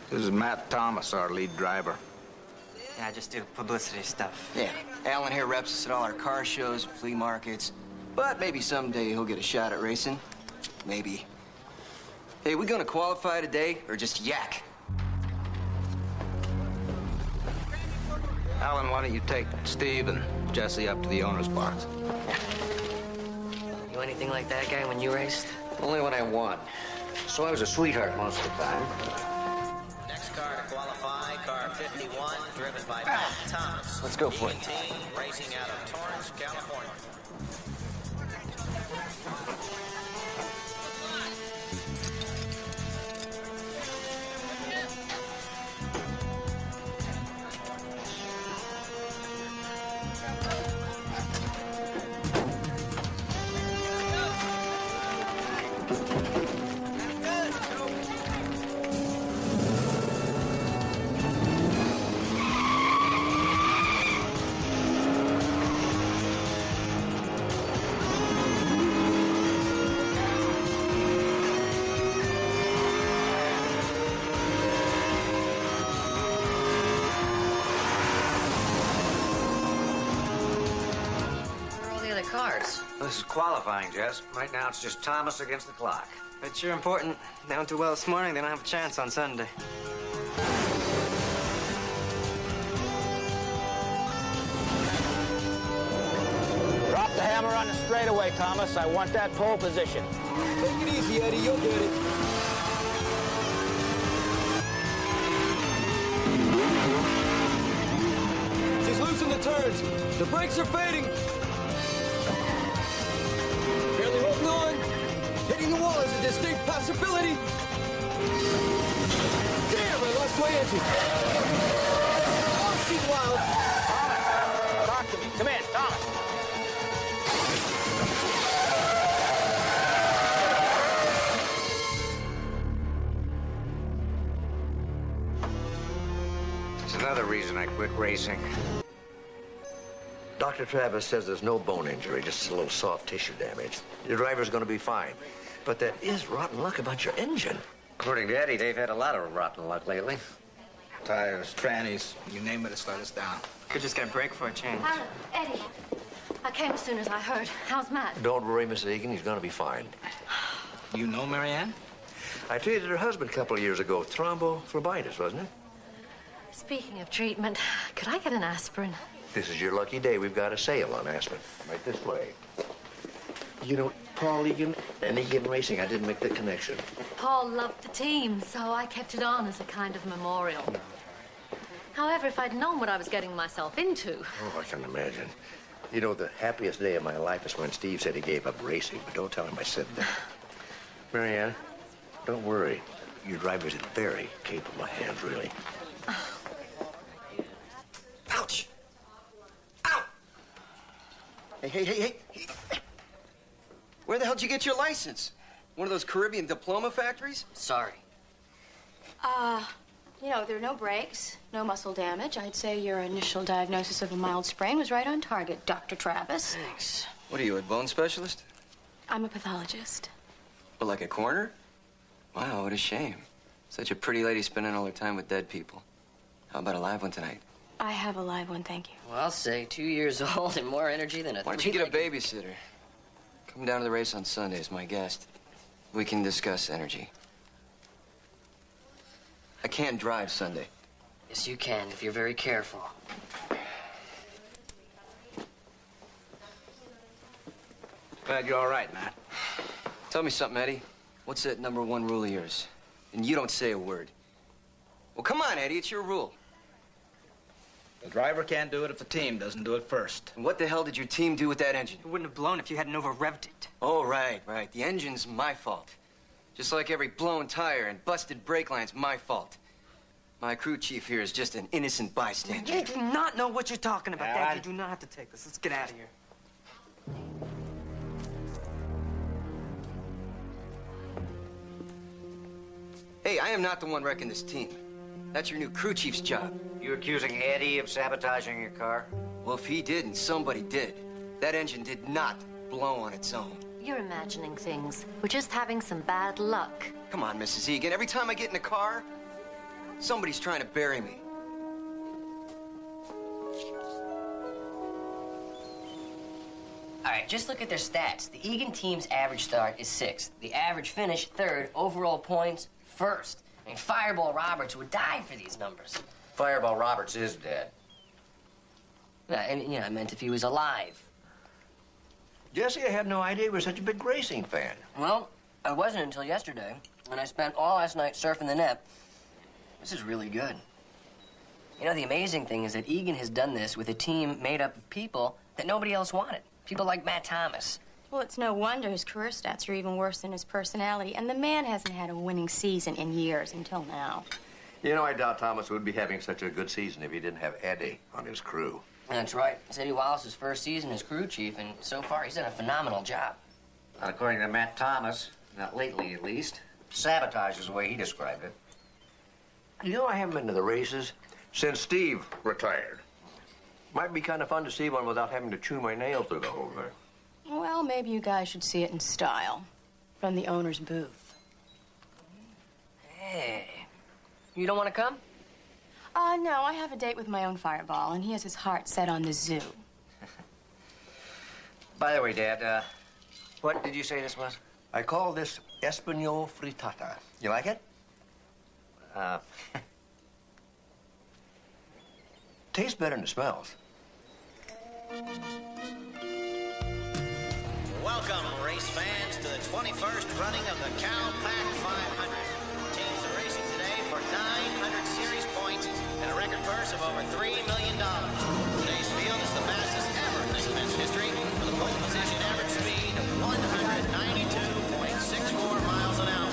This is Matt Thomas, our lead driver. Yeah, I just do publicity stuff. Yeah, Alan here reps us at all our car shows, flea markets. But maybe someday he'll get a shot at racing. Maybe. Hey, we gonna qualify today, or just yak? Alan, why don't you take Steve and Jesse up to the owner's box? You anything like that guy when you raced? Only when I won. So I was a sweetheart most of the time. Next car to qualify, car 51, driven by Matt Thomas. Let's go for it. Racing out of Torrance, California. Cars. This is qualifying, Jess. Right now, it's just Thomas against the clock. But you're important. They don't do well this morning. They don't have a chance on Sunday. Drop the hammer on the straightaway, Thomas. I want that pole position. Take it easy, Eddie. You'll get it. She's losing the turns. The brakes are fading. Barely holding on. Hitting the wall is a distinct possibility. Damn, I lost my engine. Oh, she's wild. Thomas, talk to me. Come in, Thomas. It's another reason I quit racing. Dr. Travis says there's no bone injury, just a little soft tissue damage. Your driver's going to be fine. But that is rotten luck about your engine. According to Eddie, they've had a lot of rotten luck lately. Tires, trannies, you name it, it's let us down. Could just get a break for a change. Eddie, I came as soon as I heard. How's Matt? Don't worry, Miss Egan. He's going to be fine. You know Marianne? I treated her husband a couple of years ago. Thrombophlebitis, wasn't it? Speaking of treatment, could I get an aspirin? This is your lucky day. We've got a sale on aspirin. Right this way. You know, Paul Egan and Egan Racing, I didn't make the connection. Paul loved the team, so I kept it on as a kind of memorial. However, if I'd known what I was getting myself into... Oh, I can imagine. You know, the happiest day of my life is when Steve said he gave up racing, but don't tell him I said that. Marianne, don't worry. Your driver's in very capable hands, really. Ouch! Ow! Hey. Where the hell did you get your license? One of those Caribbean diploma factories? Sorry. You know, there are no breaks, no muscle damage. I'd say your initial diagnosis of a mild sprain was right on target, Dr. Travis. Thanks. What are you, a bone specialist? I'm a pathologist. But like a coroner? Wow, what a shame. Such a pretty lady spending all her time with dead people. How about a live one tonight? I have a live one, thank you. Well, I'll say 2 years old and more energy than a... Why don't you get a babysitter? Come down to the race on Sunday as my guest. We can discuss energy. I can't drive Sunday. Yes, you can, if you're very careful. Glad you're all right, Matt. Tell me something, Eddie. What's that #1 rule of yours? And you don't say a word. Well, come on, Eddie, it's your rule. The driver can't do it if the team doesn't do it first. And what the hell did your team do with that engine? It wouldn't have blown if you hadn't over-revved it. Oh, right. The engine's my fault. Just like every blown tire and busted brake line's my fault. My crew chief here is just an innocent bystander. You do not know what you're talking about, Dad. You do not have to take this. Let's get out of here. Hey, I am not the one wrecking this team. That's your new crew chief's job. You accusing Eddie of sabotaging your car? Well, if he did, and somebody did, that engine did not blow on its own. You're imagining things. We're just having some bad luck. Come on, Mrs. Egan. Every time I get in a car, somebody's trying to bury me. All right, just look at their stats. The Egan team's average start is 6th. The average finish, 3rd. Overall points, 1st. I mean, Fireball Roberts would die for these numbers. Fireball Roberts is dead. Yeah, and, you know, I meant if he was alive. Jesse, I had no idea you were such a big racing fan. Well, I wasn't until yesterday, when I spent all last night surfing the net. This is really good. You know, the amazing thing is that Egan has done this with a team made up of people that nobody else wanted. People like Matt Thomas. Well, it's no wonder his career stats are even worse than his personality. And the man hasn't had a winning season in years until now. You know, I doubt Thomas would be having such a good season if he didn't have Eddie on his crew. That's right. It's Eddie Wallace's first season as crew chief, and so far he's done a phenomenal job. Not according to Matt Thomas, not lately at least. Sabotage is the way he described it. You know, I haven't been to the races since Steve retired. Might be kind of fun to see one without having to chew my nails through the whole thing. Well, maybe you guys should see it in style. From the owner's booth. Hey, you don't want to come? No, I have a date with my own Fireball, and he has his heart set on the zoo. By the way, Dad, what did you say this was? I call this Espanol frittata. You like it? Tastes better than it smells. Welcome, race fans, to the 21st running of the Cal-Pac 500. Teams are racing today for 900 series points and a record purse of over $3 million. Today's field is the fastest ever in this event's history, with a pole position average speed of 192.64 miles an hour.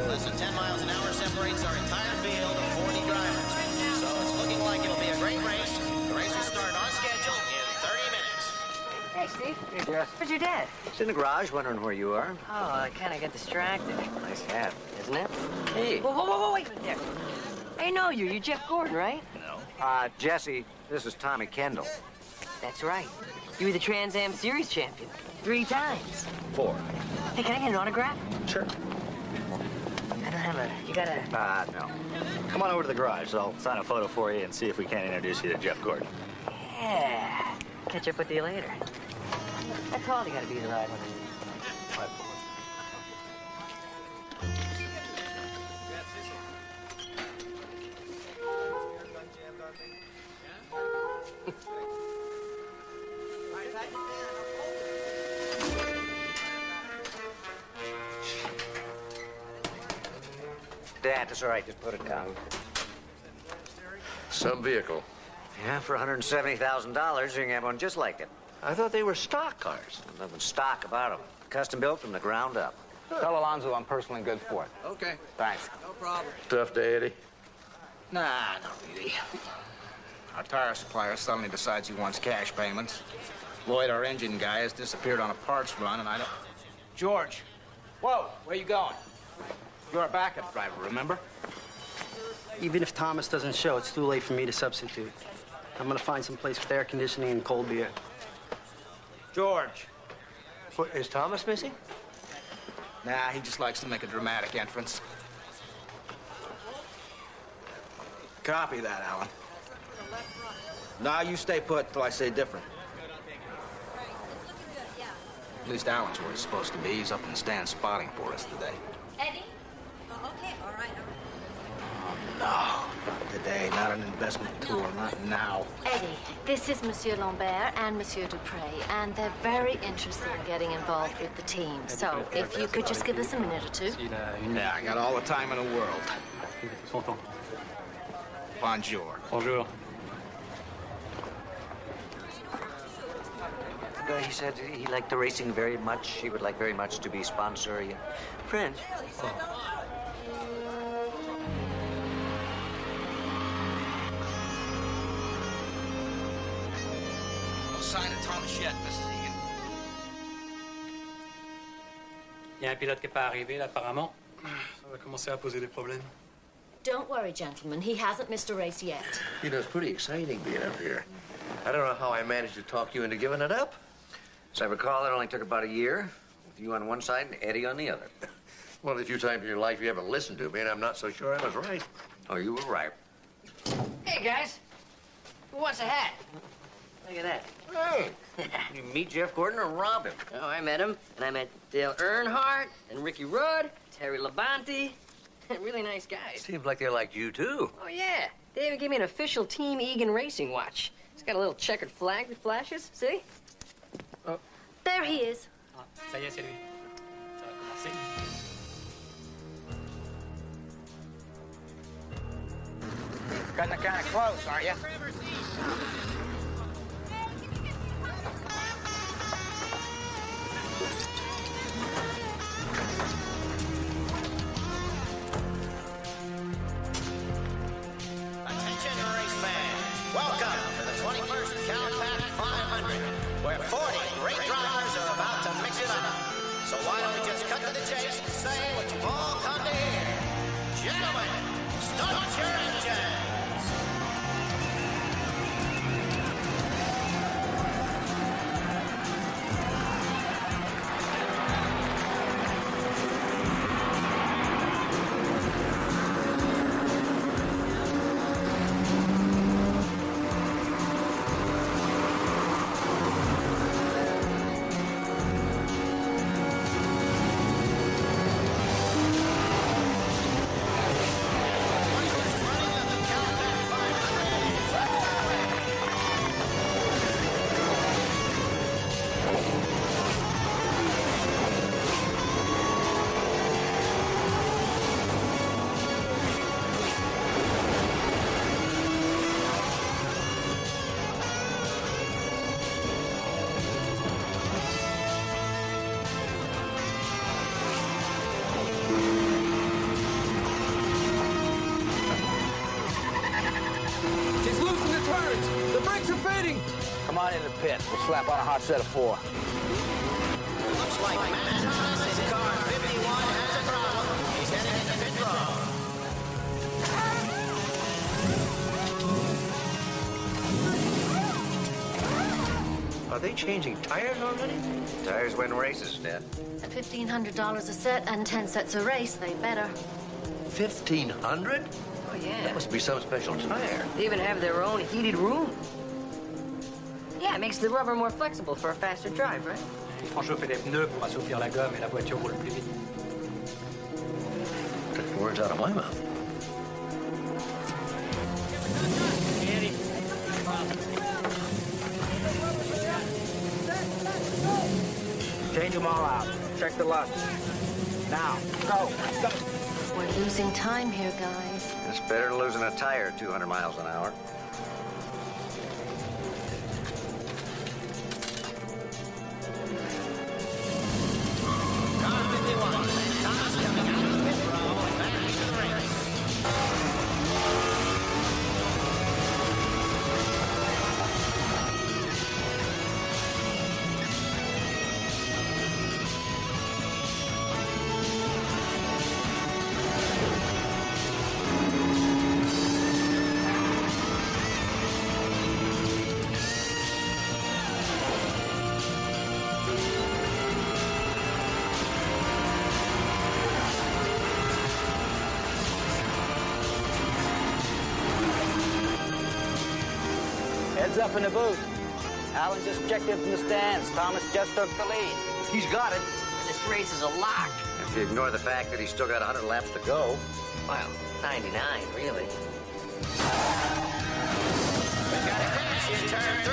Less than 10 miles an hour separates our entire field of 40 drivers. So it's looking like it'll be a great race. The race will start on schedule in 30 minutes. Hey, Steve. Hey, Jess. Where's your dad? He's in the garage, wondering where you are. Oh, I kind of got distracted. Nice hat. Isn't it? Hey. Whoa, wait a minute there. I know you. You're Jeff Gordon, right? No. Jesse, this is Tommy Kendall. That's right. You were the Trans Am Series champion 3 times. 4. Hey, can I get an autograph? Sure. I don't have a... You got a... No. Come on over to the garage. I'll sign a photo for you and see if we can't introduce you to Jeff Gordon. Yeah. Catch up with you later. I told you gotta be the right one. Dad, it's all right. Just put it down. Some vehicle. Yeah, for $170,000, you can have one just like it. I thought they were stock cars. There's nothing stock about them. Custom built from the ground up. Tell Alonzo I'm personally good for it. Okay. Thanks. No problem. Tough day, Eddie. Nah, not really. Our tire supplier suddenly decides he wants cash payments. Lloyd, our engine guy, has disappeared on a parts run, and I don't... George! Whoa, where you going? You're a backup driver, remember? Even if Thomas doesn't show, it's too late for me to substitute. I'm gonna find some place with air conditioning and cold beer. George! What, is Thomas missing? Nah, he just likes to make a dramatic entrance. Copy that, Alan. Nah, you stay put till I say different. At least Alan's where he's supposed to be. He's up in the stand spotting for us today. Eddie? Oh, okay, all right. No. Today, not an investment tour, not now. Eddie, this is Monsieur Lambert and Monsieur Dupre, and they're very interested in getting involved with the team. So, if you could just give us a minute or two. Yeah, I got all the time in the world. Bonjour. Bonjour. He said he liked the racing very much. He would like very much to be sponsor. French? Oh. No sign of Thomas yet, Mrs. Egan. Il y a un pilote qui n'est pas arrivé, là, apparemment. Ça va commencer à poser des problèmes. Don't worry, gentlemen. He hasn't missed a race yet. You know, it's pretty exciting being up here. I don't know how I managed to talk you into giving it up. As I recall, it only took about a year, with you on one side and Eddie on the other. One of the few times in your life you ever listened to me, and I'm not so sure I was right. Oh, you were right. Hey, guys. Who wants a hat? Look at that. Hey, you meet Jeff Gordon or rob him? Oh, I met him, and I met Dale Earnhardt and Ricky Rudd, Terry Labonte. Really nice guys. Seems like they liked you, too. Oh, yeah. They even gave me an official Team Egan racing watch. It's got a little checkered flag that flashes. See? Oh. There he is. Ah, ça y est, c'est lui. Ça va commencer. Cutting it kind of close, aren't you? Attention, race fans. Welcome to the 21st CalPAC 500, where 40 great drivers are about to mix it up. So why don't we just cut to the chase and say what you've all come to hear? Gentlemen, start your engines. Come on in the pit. We'll slap on a hot set of 4. Looks like Matt Thomas in car 51 has a problem. He's headed into pit road. Are they changing tires already? Tires win races, Dad. At $1,500 a set and 10 sets a race, they better. 1,500? Oh, yeah. That must be some special tire. They even have their own heated room. Yeah, it makes the rubber more flexible for a faster drive, right? Ils font chauffer les pneus pour assouplir la gomme et la voiture roule plus vite. Took the words out of my mouth. Change them all out. Check the lugs. Now, go. We're losing time here, guys. It's better than losing a tire at 200 miles an hour. Heads up in the booth. Allen just checked in from the stands. Thomas just took the lead. He's got it. This race is a lock. If you ignore the fact that he's still got 100 laps to go. Well, 99, really. We've got a crash in turn 3.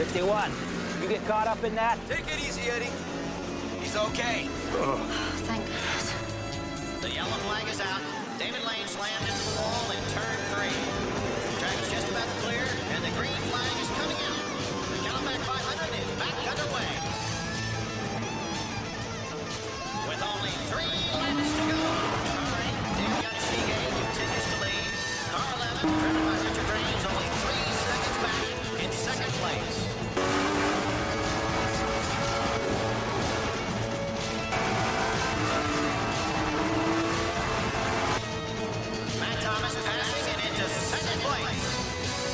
51. You get caught up in that? Take it easy, Eddie. He's okay. Thank goodness. The yellow flag is out. David Lane slammed into the wall in turn 3. The track is just about to clear, and the green flag is coming out. The Cadillac 500 is back underway. With only 3 laps to go. All right, Dave Yonashige continues to lead. Car 11, driven by Richard Raines, only 3 seconds back in second place. Matt Thomas passing and into second place.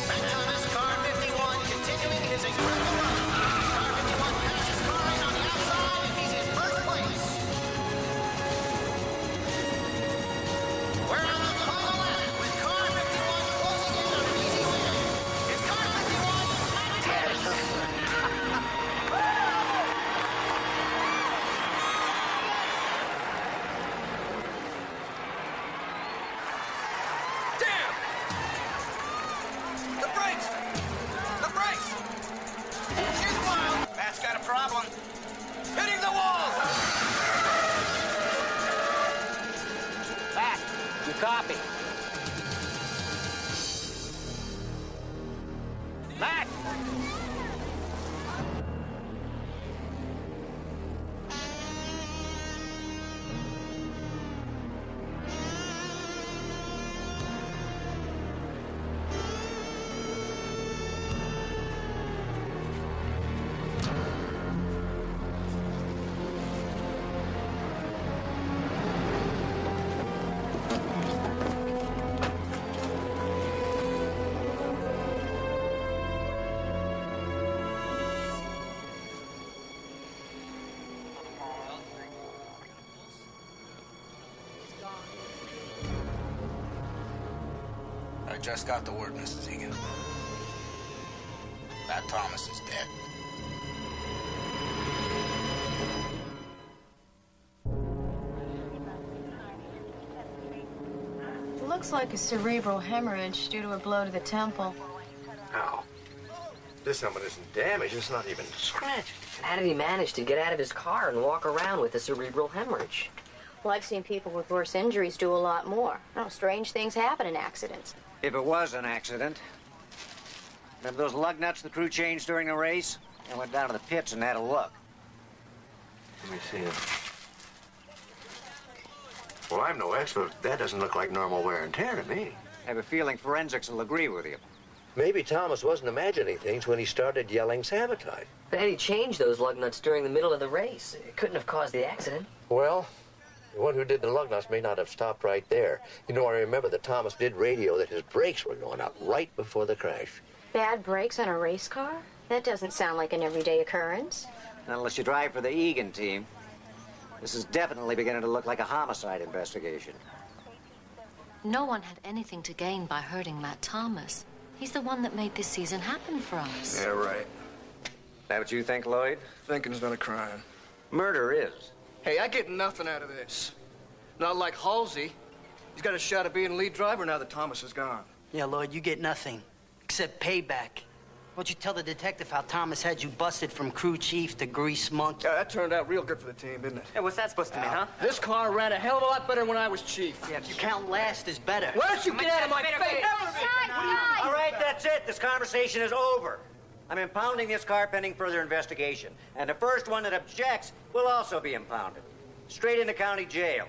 Matt Thomas, car 51, continuing his incredible run. Car 51 passes car 8 on the outside, and he's in first place. We're on the final lap with car 51 closing in on an easy win. It's car 51, Matt Thomas. Damn! The brakes! The brakes! She's wild! Matt's got a problem. Hitting the wall! Matt, you copy. Matt! I just got the word, Mrs. Egan. Matt Thomas is dead. Looks like a cerebral hemorrhage due to a blow to the temple. How? This helmet isn't damaged. It's not even scratched. How did he manage to get out of his car and walk around with a cerebral hemorrhage? Well, I've seen people with worse injuries do a lot more. Strange things happen in accidents. If it was an accident. Remember those lug nuts the crew changed during the race? I went down to the pits and had a look. Let me see it. Well, I'm no expert. That doesn't look like normal wear and tear to me. I have a feeling forensics will agree with you. Maybe Thomas wasn't imagining things when he started yelling sabotage. But Eddie changed those lug nuts during the middle of the race. It couldn't have caused the accident. Well, the one who did the lug nuts may not have stopped right there. You know, I remember that Thomas did radio that his brakes were going out right before the crash. Bad brakes on a race car? That doesn't sound like an everyday occurrence. Not unless you drive for the Egan team. This is definitely beginning to look like a homicide investigation. No one had anything to gain by hurting Matt Thomas. He's the one that made this season happen for us. Yeah, right. That what you think, Lloyd? Thinking's not a crime. Murder is. Hey, I get nothing out of this. Not like Halsey. He's got a shot at being lead driver now that Thomas is gone. Yeah, Lloyd, you get nothing. Except payback. What'd you tell the detective how Thomas had you busted from crew chief to grease monkey? Yeah, that turned out real good for the team, didn't it? Hey, what's that supposed to mean, huh? This car ran a hell of a lot better when I was chief. Yeah, if you count last is better. Why don't you get out of my face? All right, that's it. This conversation is over. I'm impounding this car pending further investigation. And the first one that objects will also be impounded. Straight into county jail.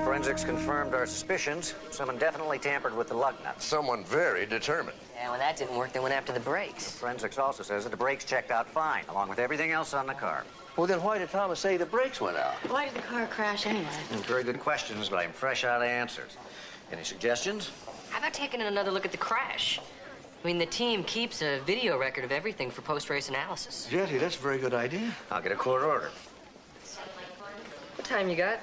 Forensics confirmed our suspicions. Someone definitely tampered with the lug nuts. Someone very determined. Yeah, when that didn't work, they went after the brakes. Forensics also says that the brakes checked out fine, along with everything else on the car. Well, then why did Thomas say the brakes went out? Why did the car crash anyway? Very good questions, but I'm fresh out of answers. Any suggestions? How about taking another look at the crash? I mean, the team keeps a video record of everything for post-race analysis. Jetty, that's a very good idea. I'll get a court order. What time you got?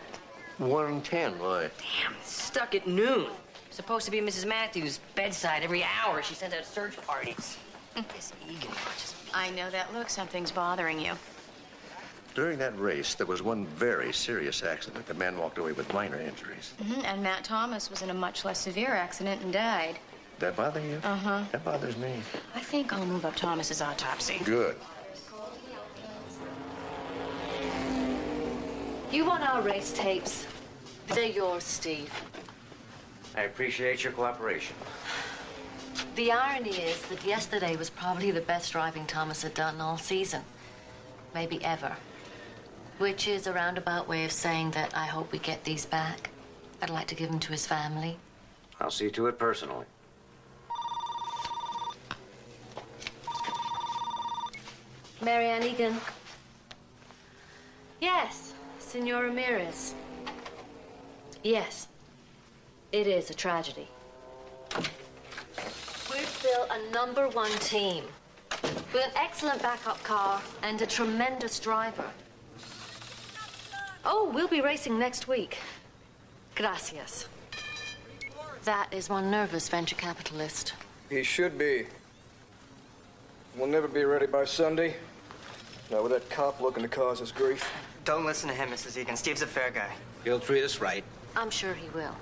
1:10, why? Damn, it's stuck at noon. Supposed to be Mrs. Matthews' bedside every hour. She sends out search parties. This Egan watches me. I know that look. Something's bothering you. During that race, there was one very serious accident. The man walked away with minor injuries. And Matt Thomas was in a much less severe accident and died. That bother you? Uh-huh. That bothers me. I think I'll move up Thomas's autopsy. Good. You want our race tapes? They're yours, Steve. I appreciate your cooperation. The irony is that yesterday was probably the best driving Thomas had done all season. Maybe ever. Which is a roundabout way of saying that I hope we get these back. I'd like to give them to his family. I'll see to it personally. Marianne Egan. Yes, Senor Ramirez. Yes, it is a tragedy. We're still a #1 team with an excellent backup car and a tremendous driver. Oh, we'll be racing next week. Gracias. That is one nervous venture capitalist. He should be. We'll never be ready by Sunday. Not with that cop looking to cause us grief. Don't listen to him, Mrs. Egan. Steve's a fair guy. He'll treat us right. I'm sure he will.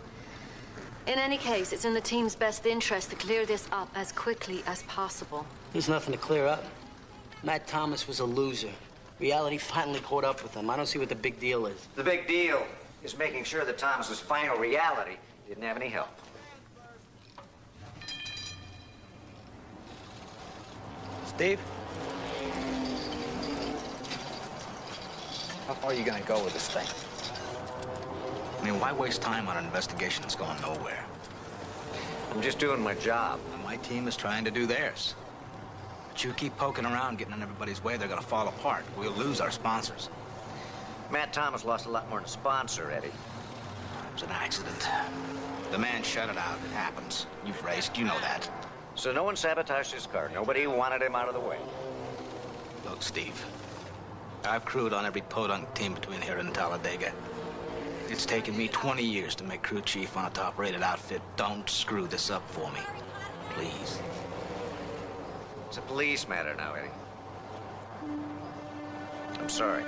In any case, it's in the team's best interest to clear this up as quickly as possible. There's nothing to clear up. Matt Thomas was a loser. Reality finally caught up with him. I don't see what the big deal is. The big deal is making sure that Thomas's final reality didn't have any help. Steve? How far are you gonna go with this thing? I mean, why waste time on an investigation that's going nowhere? I'm just doing my job. And my team is trying to do theirs. But you keep poking around, getting in everybody's way, they're gonna fall apart. We'll lose our sponsors. Matt Thomas lost a lot more than a sponsor, Eddie. It was an accident. The man shut it out. It happens. You've raced, you know that. So no one sabotaged his car. Nobody wanted him out of the way. Look, Steve, I've crewed on every podunk team between here and Talladega. It's taken me 20 years to make crew chief on a top-rated outfit. Don't screw this up for me, please. It's a police matter now, Eddie. I'm sorry.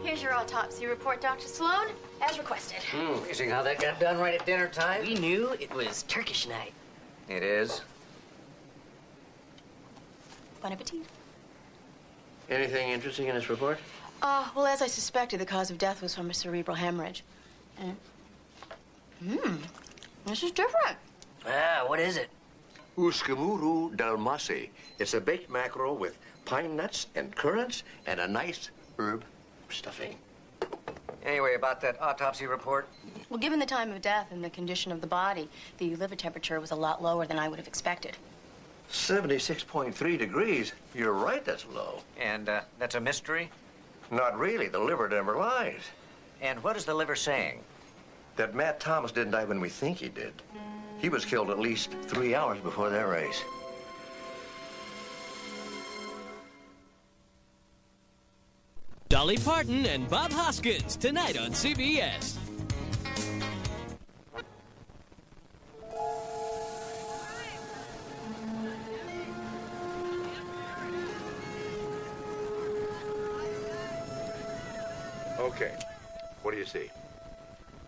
Here's your autopsy report, Dr. Sloan, as requested. Amazing how that got done right at dinner time. We knew it was Turkish night. It is. Bon appetit. Anything interesting in this report? Well, as I suspected, the cause of death was from a cerebral hemorrhage. This is different. Ah, what is it? Uskamuru dalmasi. It's a baked mackerel with pine nuts and currants and a nice herb stuffing. Anyway, about that autopsy report, Well, given the time of death and the condition of the body, the liver temperature was a lot lower than I would have expected. 76.3 degrees. You're right, that's low. and that's a mystery. Not really. The liver never lies. And what is the liver saying? That Matt Thomas didn't die when we think he did. He was killed at least 3 hours before their race. Dolly Parton and Bob Hoskins tonight on CBS. Okay. What do you see?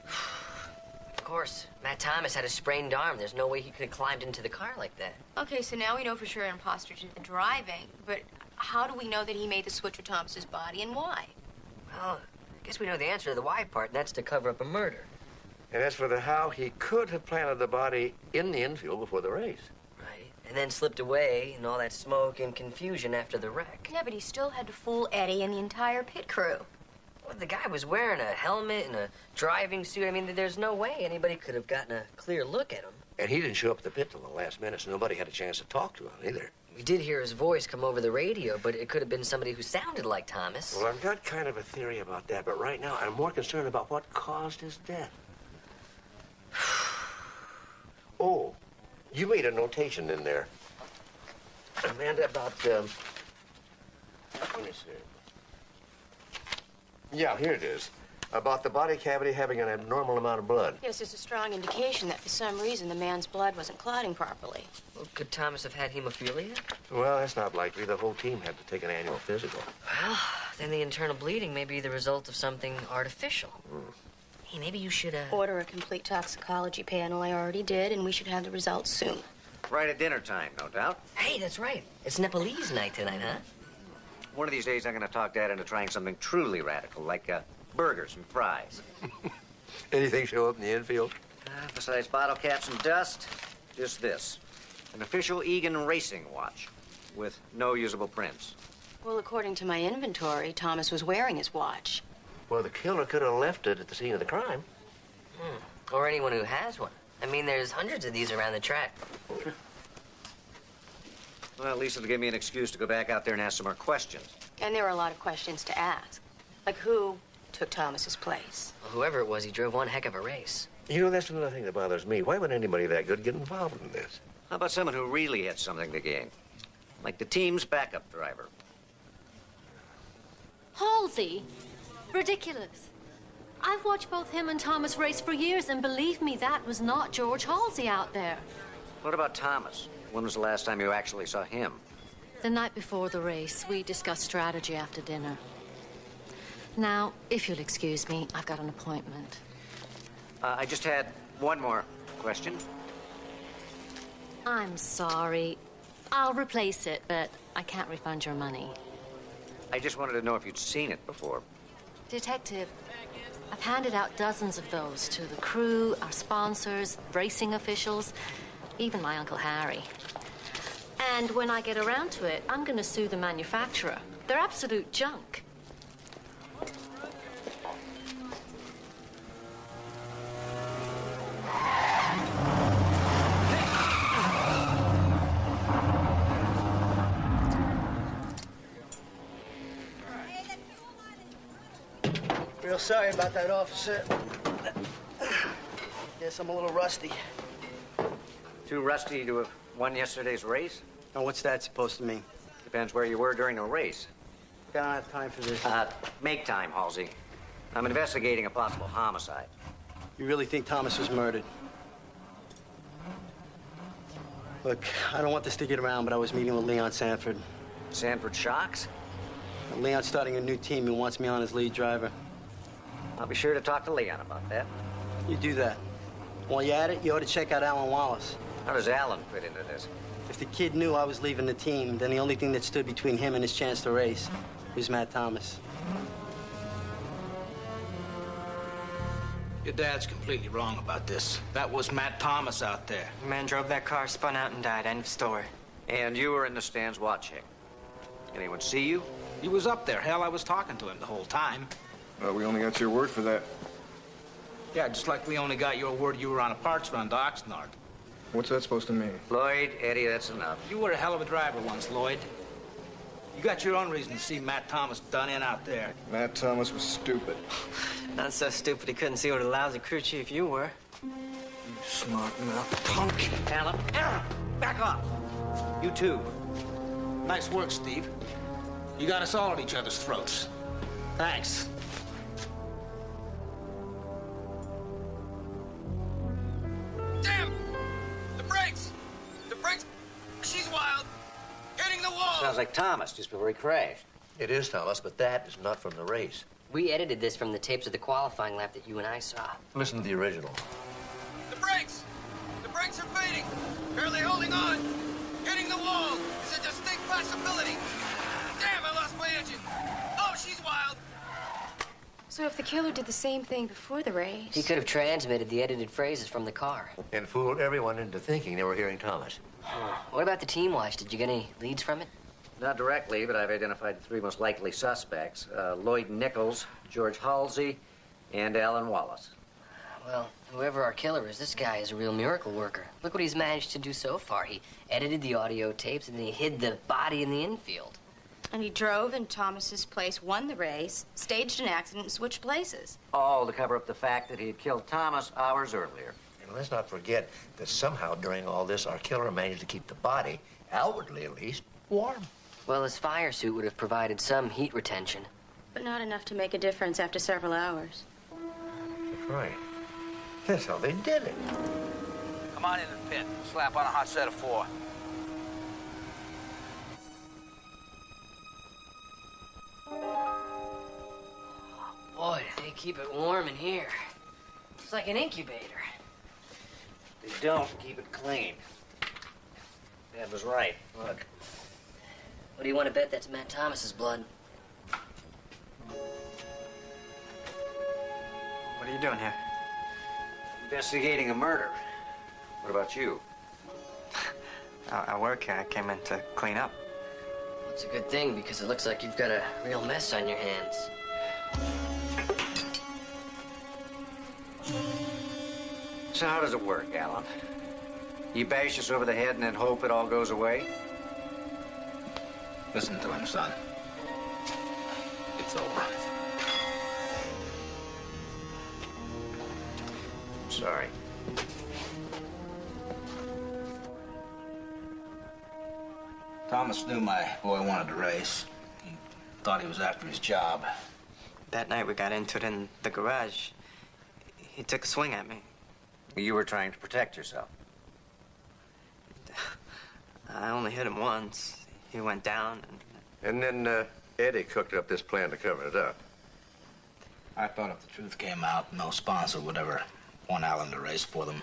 Of course, Matt Thomas had a sprained arm. There's no way he could have climbed into the car like that. Okay, so now we know for sure imposter did the driving, but how do we know that he made the switch with Thomas's body and why? Well, I guess we know the answer to the why part, and that's to cover up a murder. And as for the how, he could have planted the body in the infield before the race. Right. And then slipped away in all that smoke and confusion after the wreck. Yeah, but he still had to fool Eddie and the entire pit crew. Well, the guy was wearing a helmet and a driving suit. I mean, there's no way anybody could have gotten a clear look at him. And he didn't show up at the pit till the last minute, so nobody had a chance to talk to him either. We did hear his voice come over the radio, but it could have been somebody who sounded like Thomas. Well, I've got kind of a theory about that, but right now I'm more concerned about what caused his death. Oh, you made a notation in there, Amanda, about Let me see. Yeah, here it is. About the body cavity having an abnormal amount of blood. Yes, there's a strong indication that for some reason the man's blood wasn't clotting properly. Well, could Thomas have had hemophilia? Well, that's not likely. The whole team had to take an annual physical. Well, then the internal bleeding may be the result of something artificial. Hey, maybe you should, Order a complete toxicology panel. I already did, and we should have the results soon. Right at dinner time, no doubt. Hey, that's right. It's Nepalese night tonight, huh? One of these days, I'm going to talk Dad into trying something truly radical, like burgers and fries. Anything show up in the infield? Besides bottle caps and dust, just this. An official Egan Racing watch with no usable prints. Well, according to my inventory, Thomas was wearing his watch. Well, the killer could have left it at the scene of the crime. Or anyone who has one. I mean, there's hundreds of these around the track. Well, at least it'll give me an excuse to go back out there and ask some more questions. And there were a lot of questions to ask. Like who took Thomas's place? Well, whoever it was, he drove one heck of a race. You know, that's another thing that bothers me. Why would anybody that good get involved in this? How about someone who really had something to gain? Like the team's backup driver. Halsey? Ridiculous. I've watched both him and Thomas race for years, and believe me, that was not George Halsey out there. What about Thomas? When was the last time you actually saw him? The night before the race, we discussed strategy after dinner. Now, if you'll excuse me, I've got an appointment. I just had one more question. I'm sorry. I'll replace it, but I can't refund your money. I just wanted to know if you'd seen it before. Detective, I've handed out dozens of those to the crew, our sponsors, racing officials, even my Uncle Harry. And when I get around to it, I'm going to sue the manufacturer. They're absolute junk. Real sorry about that, officer. Guess I'm a little rusty. Too rusty to have won yesterday's race? Now, what's that supposed to mean? Depends where you were during the race. I don't have time for this. Make time, Halsey. I'm investigating a possible homicide. You really think Thomas was murdered? Look, I don't want this to get around, but I was meeting with Leon Sanford. Sanford Shocks? Leon's starting a new team and wants me on his lead driver. I'll be sure to talk to Leon about that. You do that. While you're at it, you ought to check out Alan Wallace. How does Alan fit into this? If the kid knew I was leaving the team, then the only thing that stood between him and his chance to race was Matt Thomas. Your dad's completely wrong about this. That was Matt Thomas out there. The man drove that car, spun out, and died. End of story. And you were in the stands watching. Anyone see you? He was up there. Hell, I was talking to him the whole time. Well, we only got your word for that. Yeah, just like we only got your word you were on a parts run to Oxnard. What's that supposed to mean? Lloyd, Eddie, that's enough. You were a hell of a driver once, Lloyd. You got your own reason to see Matt Thomas done in out there. Matt Thomas was stupid. Not so stupid he couldn't see what a lousy crew chief you were. You smart mouth punk. Alan, back off. You too. Nice work, Steve. You got us all at each other's throats. Thanks. Damn! The brakes! The brakes! She's wild! Hitting the wall! Sounds like Thomas just before he crashed. It is Thomas, but that is not from the race. We edited this from the tapes of the qualifying lap that you and I saw. Listen to the original. The brakes! The brakes are fading! Barely holding on! Hitting the wall! It's a distinct possibility! Damn, I lost my engine! Oh, she's wild! So if the killer did the same thing before the race... He could have transmitted the edited phrases from the car. And fooled everyone into thinking they were hearing Thomas. What about the team watch? Did you get any leads from it? Not directly, but I've identified the three most likely suspects. Lloyd Nichols, George Halsey, and Alan Wallace. Well, whoever our killer is, this guy is a real miracle worker. Look what he's managed to do so far. He edited the audio tapes, and then he hid the body in the infield. And he drove in Thomas's place, won the race, staged an accident, and switched places. All to cover up the fact that he had killed Thomas hours earlier. And let's not forget that somehow during all this, our killer managed to keep the body, outwardly at least, warm. Well, his fire suit would have provided some heat retention. But not enough to make a difference after several hours. Right. That's how they did it. Come on in the pit. Slap on a hot set of 4. Boy, they keep it warm in here. It's like an incubator. They don't keep it clean. Dad was right. Look. What do you want to bet that's Matt Thomas's blood? What are you doing here? Investigating a murder. What about you? I work here. I came in to clean up. It's a good thing because it looks like you've got a real mess on your hands. So how does it work, Alan? You bash us over the head and then hope it all goes away? Listen to him, son. It's over. Sorry. Thomas knew my boy wanted to race. He thought he was after his job. That night we got into it in the garage. He took a swing at me. You were trying to protect yourself. I only hit him once. He went down And then Eddie cooked up this plan to cover it up. I thought if the truth came out, no sponsor would ever want Alan to race for them.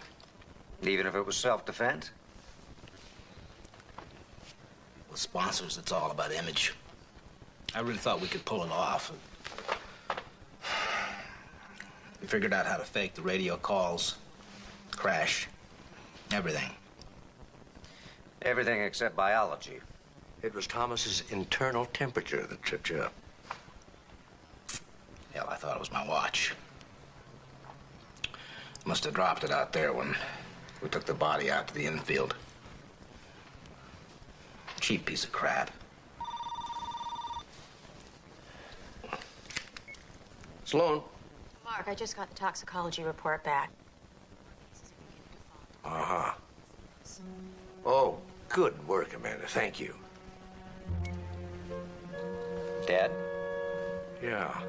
Even if it was self-defense? With sponsors, it's all about image. I really thought we could pull it off. We figured out how to fake the radio calls, crash, everything. Everything except biology. It was Thomas's internal temperature that tripped you up. Hell, I thought it was my watch. Must have dropped it out there when we took the body out to the infield. Cheap piece of crap. Sloan. Mark, I just got the toxicology report back. Uh-huh. Oh, good work, Amanda. Thank you. Dad? Yeah.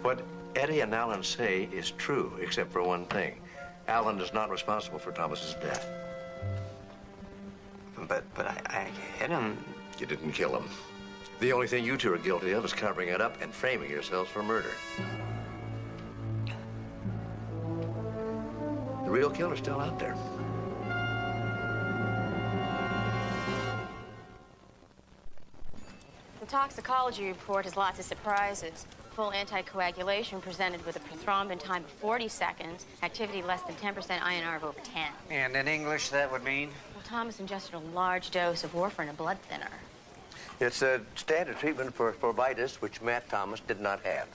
What Eddie and Alan say is true, except for one thing. Alan is not responsible for Thomas's death. But I hit him. You didn't kill him. The only thing you two are guilty of is covering it up and framing yourselves for murder. The real killer's still out there. The toxicology report has lots of surprises. Full anticoagulation presented with a prothrombin time of 40 seconds, activity less than 10% INR of over 10. And in English, that would mean? Well, Thomas ingested a large dose of warfarin, a blood thinner. It's a standard treatment for phlebitis, which Matt Thomas did not have.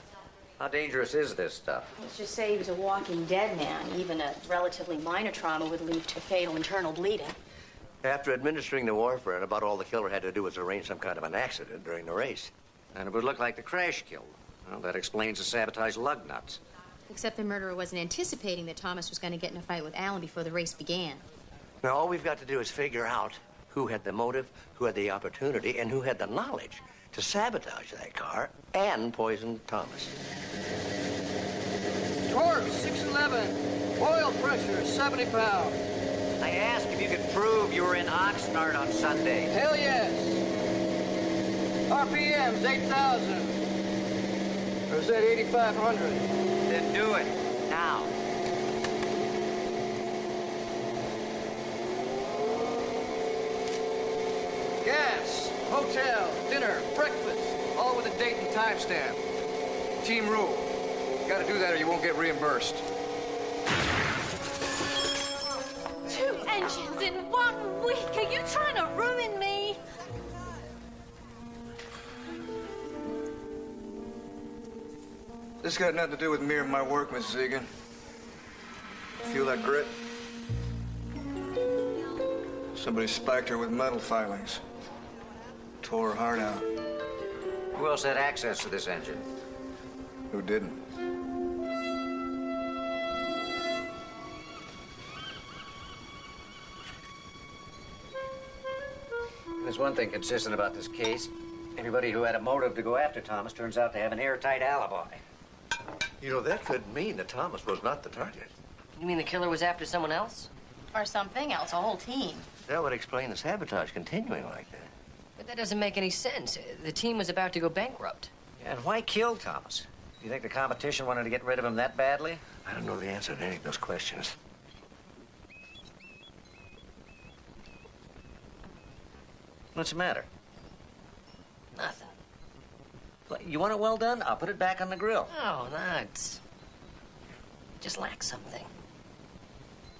How dangerous is this stuff? Let's just say he was a walking dead man. Even a relatively minor trauma would lead to fatal internal bleeding. After administering the warfarin, about all the killer had to do was arrange some kind of an accident during the race. And it would look like the crash killed. Well, that explains the sabotaged lug nuts. Except the murderer wasn't anticipating that Thomas was going to get in a fight with Alan before the race began. Now, all we've got to do is figure out who had the motive, who had the opportunity, and who had the knowledge to sabotage that car and poison Thomas. Torque, 611. Oil pressure, 70 pounds. I asked if you could prove you were in Oxnard on Sunday. Hell yes. RPM's 8,000. Or is that 8,500? Then do it, now. Gas, hotel, dinner, breakfast, all with a date and time stamp. Team rule. You gotta do that or you won't get reimbursed. 2 engines in 1 week. Are you trying to ruin me? This got nothing to do with me or my work, Mrs. Egan. Feel that grit? Somebody spiked her with metal filings. Tore her heart out. Who else had access to this engine? Who didn't? There's one thing consistent about this case. Everybody who had a motive to go after Thomas turns out to have an airtight alibi. You know, that could mean that Thomas was not the target. You mean the killer was after someone else? Or something else, a whole team. That would explain the sabotage continuing like that. But that doesn't make any sense. The team was about to go bankrupt. And why kill Thomas? You think the competition wanted to get rid of him that badly? I don't know the answer to any of those questions. What's the matter? Nothing. You want it well done? I'll put it back on the grill. No, that's... just lacks something.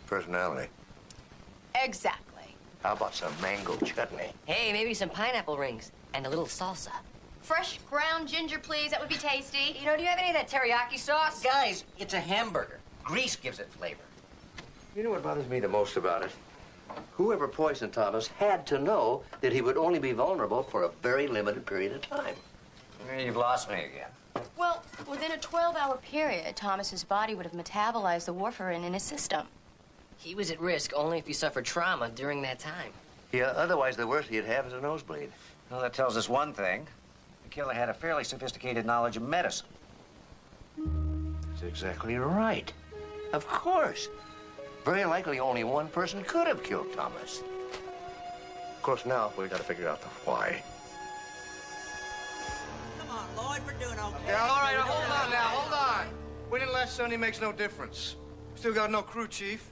Personality. Exactly. How about some mango chutney? Hey, maybe some pineapple rings and a little salsa. Fresh ground ginger, please. That would be tasty. You know, do you have any of that teriyaki sauce? Guys, it's a hamburger. Grease gives it flavor. You know what bothers me the most about it? Whoever poisoned Thomas had to know that he would only be vulnerable for a very limited period of time. You've lost me again. Well, within a 12-hour period, Thomas's body would have metabolized the warfarin in his system. He was at risk only if he suffered trauma during that time. Yeah, otherwise the worst he'd have is a nosebleed. Well, that tells us one thing. The killer had a fairly sophisticated knowledge of medicine. That's exactly right. Of course. Very likely only one person could have killed Thomas. Of course, now we've got to figure out the why. Come on, Lloyd, we're doing okay. Yeah, all right, hold on now, hold on. Winning last Sunday makes no difference. Still got no crew chief.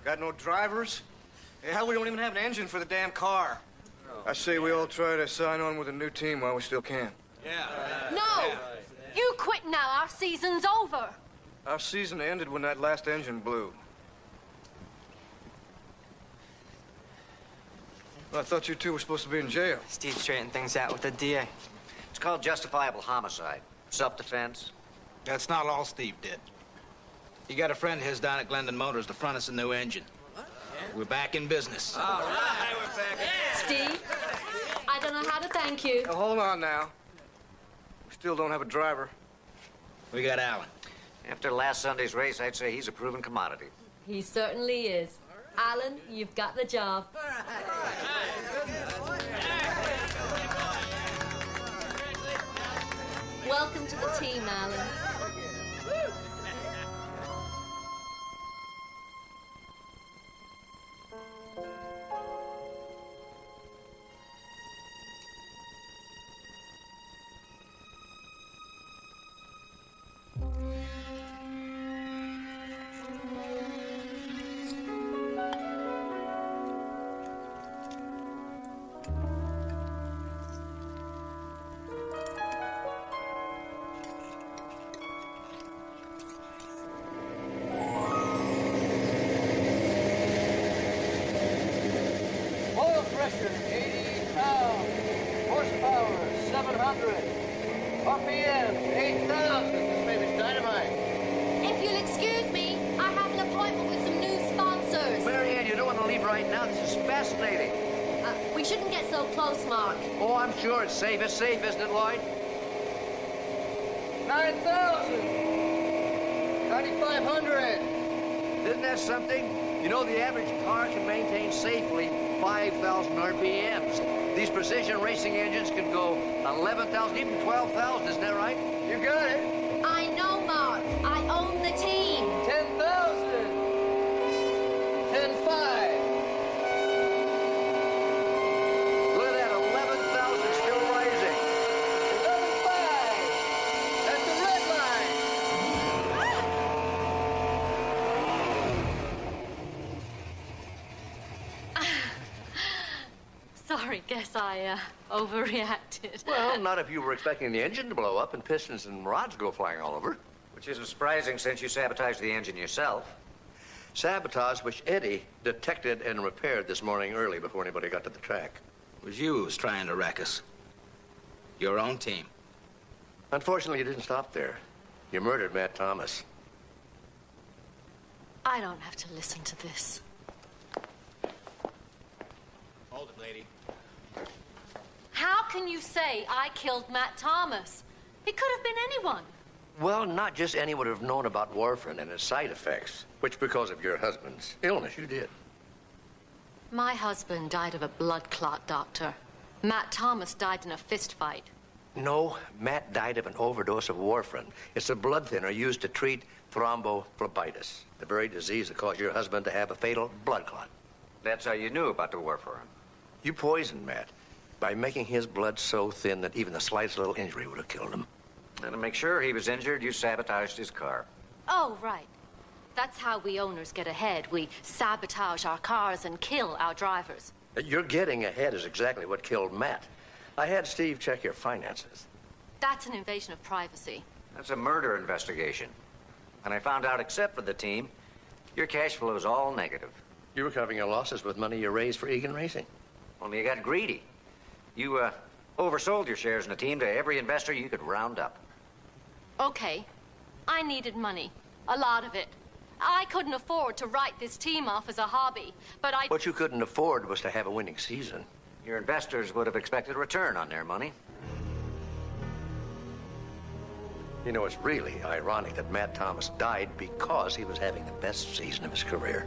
Got no drivers. Hey, hell, we don't even have an engine for the damn car. I say we all try to sign on with a new team while we still can. No! You quit now. Our season's over. Our season ended when that last engine blew. Well, I thought you two were supposed to be in jail. Steve straightened things out with the DA. It's called justifiable homicide. Self-defense. That's not all Steve did. He got a friend of his down at Glendon Motors to front us a new engine. We're back in business. All right, we're back. Steve, I don't know how to thank you. Now, hold on now. We still don't have a driver. We got Alan. After last Sunday's race, I'd say he's a proven commodity. He certainly is. Alan, you've got the job. Welcome to the team, Alan. Oil pressure, 80 pounds. Horsepower, 700. RPM, 8,000. This baby's dynamite. If you'll excuse me, I have an appointment with some new sponsors. Marianne, you don't want to leave right now. This is fascinating. We shouldn't get so close, Mark. Oh, I'm sure it's safe. It's safe, isn't it, Lloyd? 9,000. 9,500. Isn't that something? You know, the average car can maintain safely 5,000 RPMs. These precision racing engines can go 11,000, even 12,000. Isn't that right? You got it. I know, Mark. I own the team. 10,000. 10,500. Look at that, 11,000 still rising. 11,500. That's the red line. Sorry, guess I overreacted. Well, not if you were expecting the engine to blow up and pistons and rods go flying all over. Which isn't surprising since you sabotaged the engine yourself. Sabotage, which Eddie detected and repaired this morning early before anybody got to the track. It was you who was trying to wreck us. Your own team. Unfortunately, you didn't stop there. You murdered Matt Thomas. I don't have to listen to this. Hold it, lady. How can you say I killed Matt Thomas? It could have been anyone. Well, not just anyone would have known about warfarin and its side effects, which because of your husband's illness, you did. My husband died of a blood clot, Doctor. Matt Thomas died in a fist fight. No, Matt died of an overdose of warfarin. It's a blood thinner used to treat thrombophlebitis, the very disease that caused your husband to have a fatal blood clot. That's how you knew about the warfarin. You poisoned Matt by making his blood so thin that even the slightest little injury would have killed him. And to make sure he was injured, you sabotaged his car. Oh, right. That's how we owners get ahead. We sabotage our cars and kill our drivers. Your getting ahead is exactly what killed Matt. I had Steve check your finances. That's an invasion of privacy. That's a murder investigation. And I found out, except for the team, your cash flow is all negative. You were covering your losses with money you raised for Egan Racing. Only you got greedy. You, oversold your shares in the team to every investor you could round up. Okay. I needed money. A lot of it. I couldn't afford to write this team off as a hobby, but I... What you couldn't afford was to have a winning season. Your investors would have expected a return on their money. You know, it's really ironic that Matt Thomas died because he was having the best season of his career.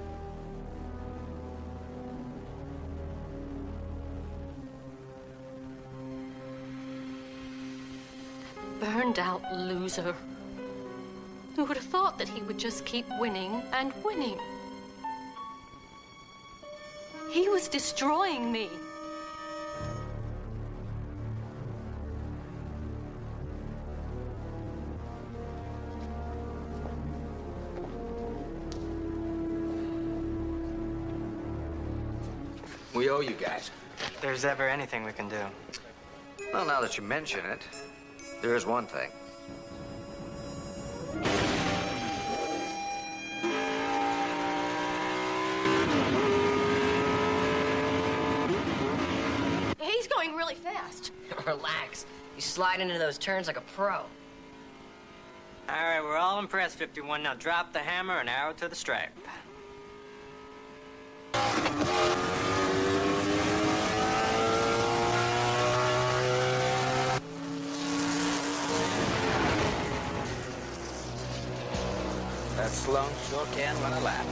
Burned out loser. Who would have thought that he would just keep winning and winning? He was destroying me. We owe you guys. If there's ever anything we can do. Well, now that you mention it, there is one thing. He's going really fast. Relax. You slide into those turns like a pro. All right, we're all impressed, 51. Now drop the hammer and arrow to the stripe. That Sloan sure can run a lap.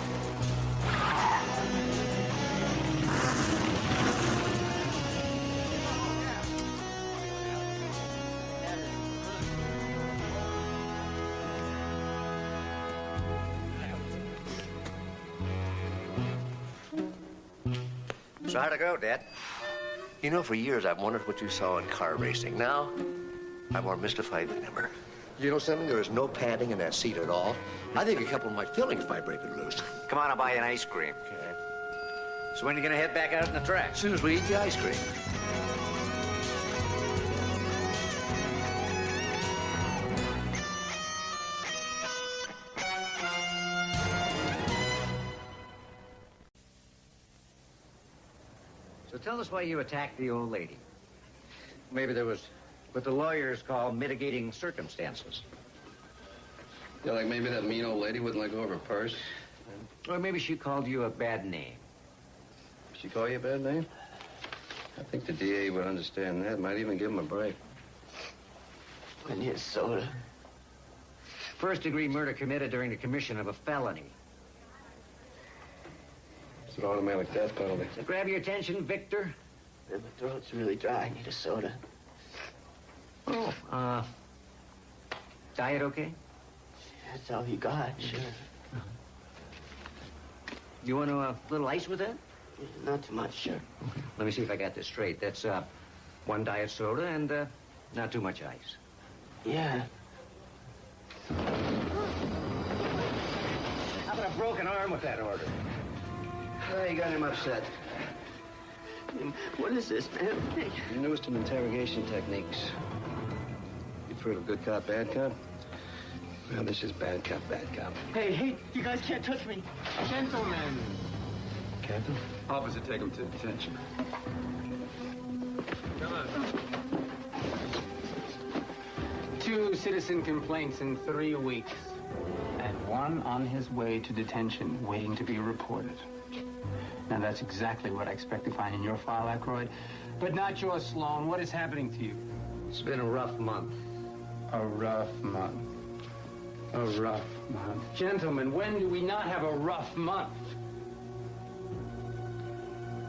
So how'd it go, Dad? You know, for years I've wondered what you saw in car racing. Now, I'm more mystified than ever. You know something? There is no padding in that seat at all. I think a couple of my fillings vibrated loose. Come on, I'll buy you an ice cream. Okay. So when are you gonna head back out in the track? As soon as we eat the ice cream. So tell us why you attacked the old lady. Maybe there was what the lawyers call mitigating circumstances. Yeah, like maybe that mean old lady wouldn't let go of her purse. Or maybe she called you a bad name. She call you a bad name? I think the DA would understand that. Might even give him a break. I need a soda. First-degree murder committed during the commission of a felony. It's an automatic death penalty. So grab your attention, Victor. My throat's really dry. I need a soda. Oh, diet okay? That's all you got, sure. You want a little ice with that? Not too much, sure. Let me see if I got this straight. That's one diet soda and not too much ice. Yeah. How about a broken arm with that order? You got him upset. What is this, man? Hey. The newest in interrogation techniques. You've heard of good cop, bad cop? Well, this is bad cop, bad cop. Hey, you guys can't touch me. Gentlemen. Captain? Officer, take him to detention. Come on. 2 citizen complaints in 3 weeks. And 1 on his way to detention, waiting to be reported. Now, that's exactly what I expect to find in your file, Aykroyd. But not yours, Sloan. What is happening to you? It's been a rough month. A rough month. A rough month. Gentlemen, when do we not have a rough month?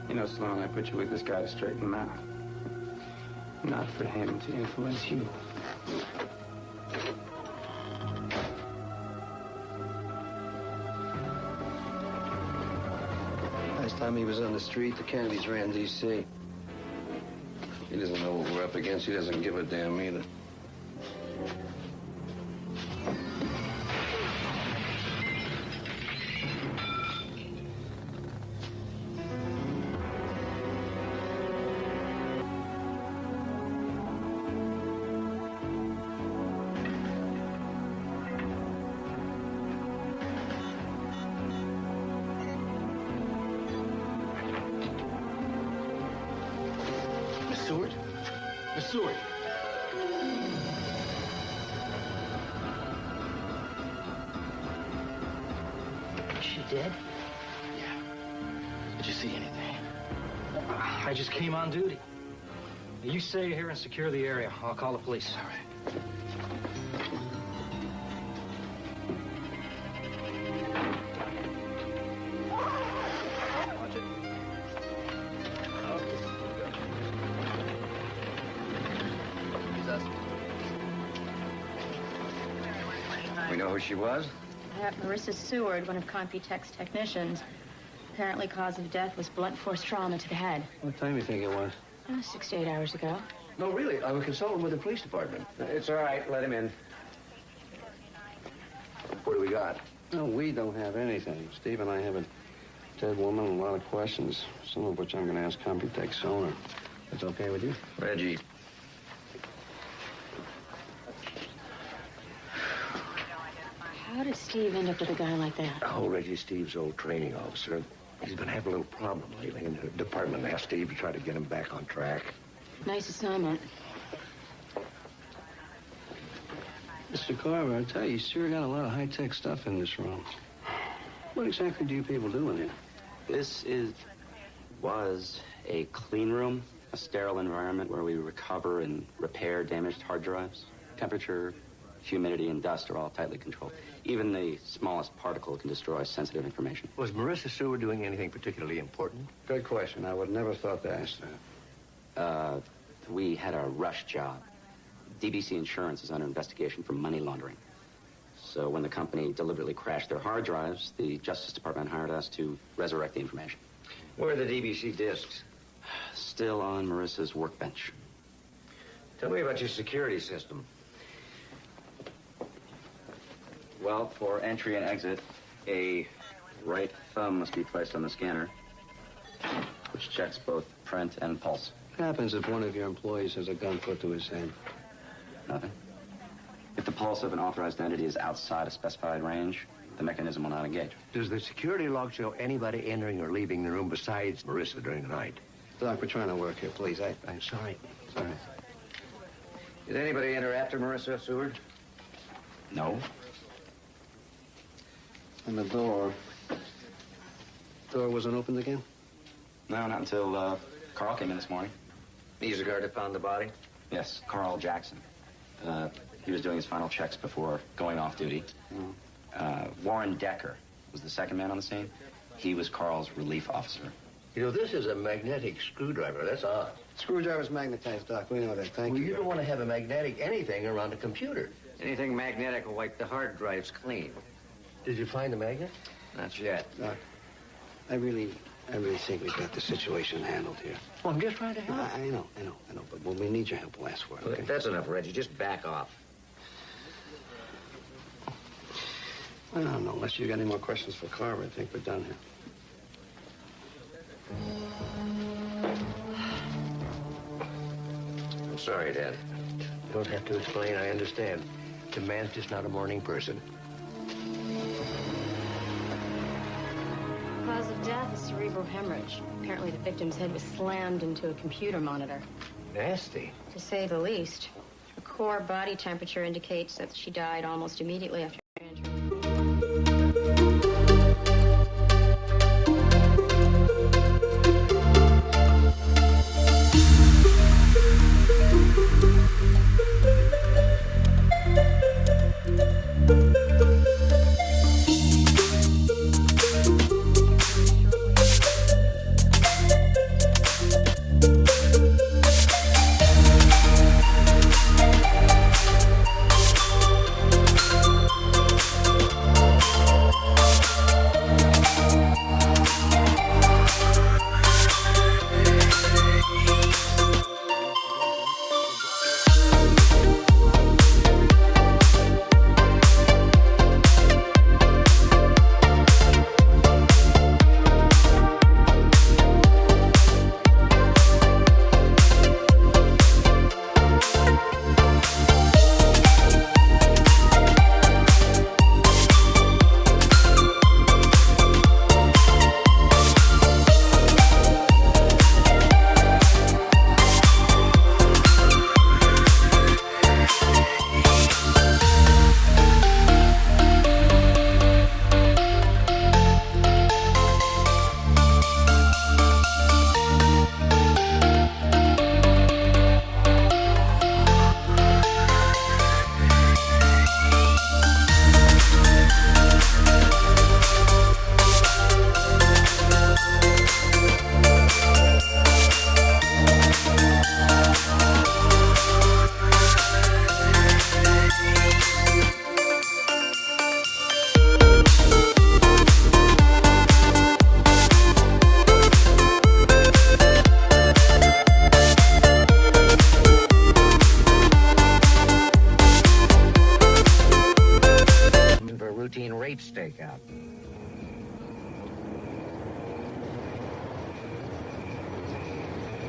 You know, Sloan, I put you with this guy to straighten him out. Not for him to influence you. Last time he was on the street, the Kennedys ran D.C. He doesn't know what we're up against. He doesn't give a damn either. Seward? Miss Seward. Is she dead? Did you see anything? I just came on duty. You stay here and secure the area. I'll call the police. All right. Watch it. We know who she was? Marissa Seward, one of Computech's technicians. Apparently, cause of death was blunt force trauma to the head. What time do you think it was? 6 to 8 hours ago. No, really. I'm consulting with the police department. It's all right. Let him in. What do we got? No, we don't have anything. Steve and I have a dead woman and a lot of questions, some of which I'm going to ask Computech's owner. That's okay with you? Reggie. How did Steve end up with a guy like that? Oh, Reggie, Steve's old training officer. He's been having a little problem lately, and the department asked Steve to try to get him back on track. Nice assignment. Mr. Carver, I tell you, you sure got a lot of high-tech stuff in this room. What exactly do you people do in here? This was a clean room, a sterile environment where we recover and repair damaged hard drives. Temperature, humidity, and dust are all tightly controlled. Even the smallest particle can destroy sensitive information. Was Marissa Seward doing anything particularly important? Good question. I would never thought to ask that. We had a rush job. DBC Insurance is under investigation for money laundering. So when the company deliberately crashed their hard drives, the Justice Department hired us to resurrect the information. Where are the DBC discs? Still on Marissa's workbench. Tell me about your security system. Well, for entry and exit, a right thumb must be placed on the scanner, which checks both print and pulse. What happens if one of your employees has a gun put to his head? Nothing. If the pulse of an authorized entity is outside a specified range, the mechanism will not engage. Does the security log show anybody entering or leaving the room besides Marissa during the night? Doc, we're trying to work here, please. I'm sorry. Sorry. Did anybody enter after Marissa Seward? No. And the door wasn't opened again? No, not until Carl came in this morning. He's the guard that found the body? Yes, Carl Jackson. He was doing his final checks before going off duty. Warren Decker was the second man on the scene. He was Carl's relief officer. You know, this is a magnetic screwdriver. That's odd. Screwdriver's magnetized, Doc. We know that. Thank you. You don't want to have a magnetic anything around a computer. Anything magnetic will wipe the hard drives clean. Did you find the magnet? Not yet. Doc, I really think we've got the situation handled here. Well, I'm just trying to help. I know. But when we need your help, we'll ask for it, okay? That's enough, Reggie. Just back off. I don't know. Unless you got any more questions for Carver, I think we're done here. I'm sorry, Dad. You don't have to explain. I understand. The man's just not a morning person. Cause of death is cerebral hemorrhage. Apparently, the victim's head was slammed into a computer monitor. Nasty. To say the least. Her core body temperature indicates that she died almost immediately after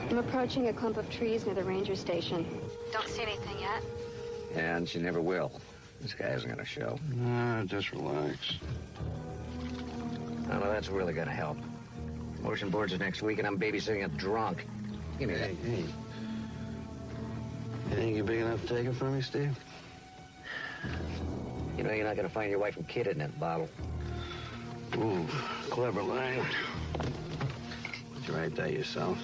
I'm approaching a clump of trees near the ranger station. Don't see anything yet. And she never will. This guy isn't gonna show. Nah, just relax. I don't know, that's really gonna help. Motion boards are next week, and I'm babysitting a drunk. Give me that. Hey. You think you're big enough to take it from me, Steve? You know you're not gonna find your wife and kid in that bottle. Ooh, clever line. Did you write that yourself?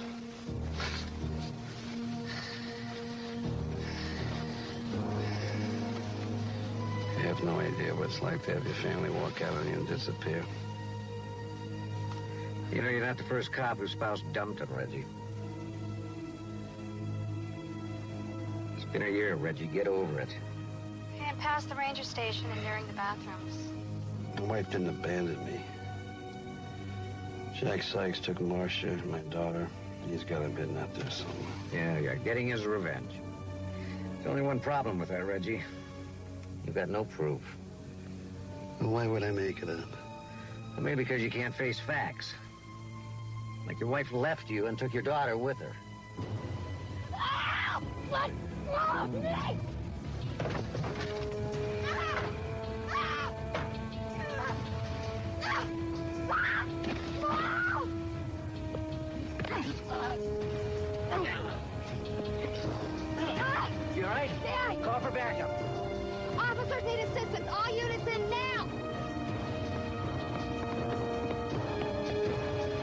You have no idea what it's like to have your family walk out on you and disappear. You know, you're not the first cop whose spouse dumped him, Reggie. It's been a year, Reggie. Get over it. And past the ranger station and nearing the bathrooms. My wife didn't abandon me. Jack Sykes took Marcia, my daughter. He's got to been out there somewhere. Yeah, getting his revenge. There's only one problem with that, Reggie. You've got no proof. Well, why would I make it up? Well, maybe because you can't face facts. Like your wife left you and took your daughter with her. You all right? Dad! Call for backup. Officers need assistance. All units in now!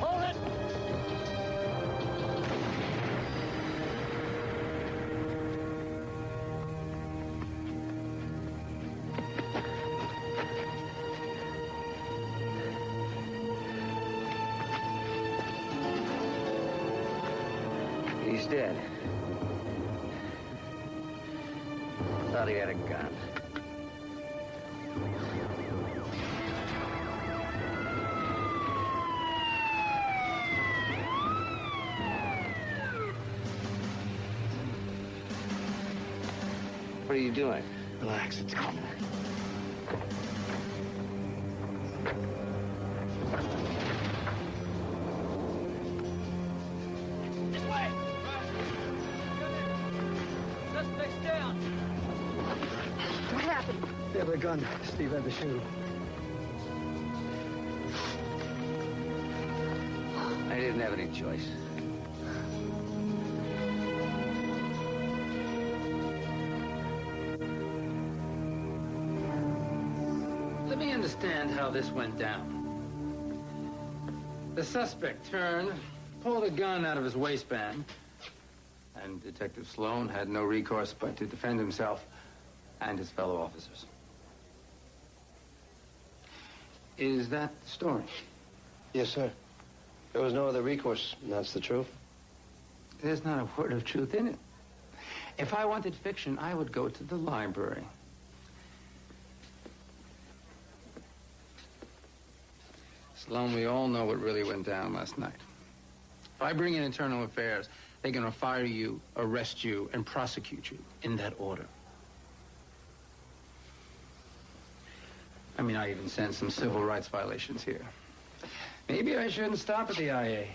Hold it! He's dead. Thought he had a gun. What are you doing? Relax, it's coming. This way! Suspect's down! What happened? They have a gun. Steve had to shoot. I didn't have any choice. Let me understand how this went down. The suspect turned, pulled a gun out of his waistband, and Detective Sloan had no recourse but to defend himself and his fellow officers. Is that the story? Yes, sir. There was no other recourse, and that's the truth. There's not a word of truth in it. If I wanted fiction, I would go to the library. Sloan, we all know what really went down last night. If I bring in internal affairs, they're going to fire you, arrest you, and prosecute you in that order. I mean, I even sent some civil rights violations here. Maybe I shouldn't stop at the IA.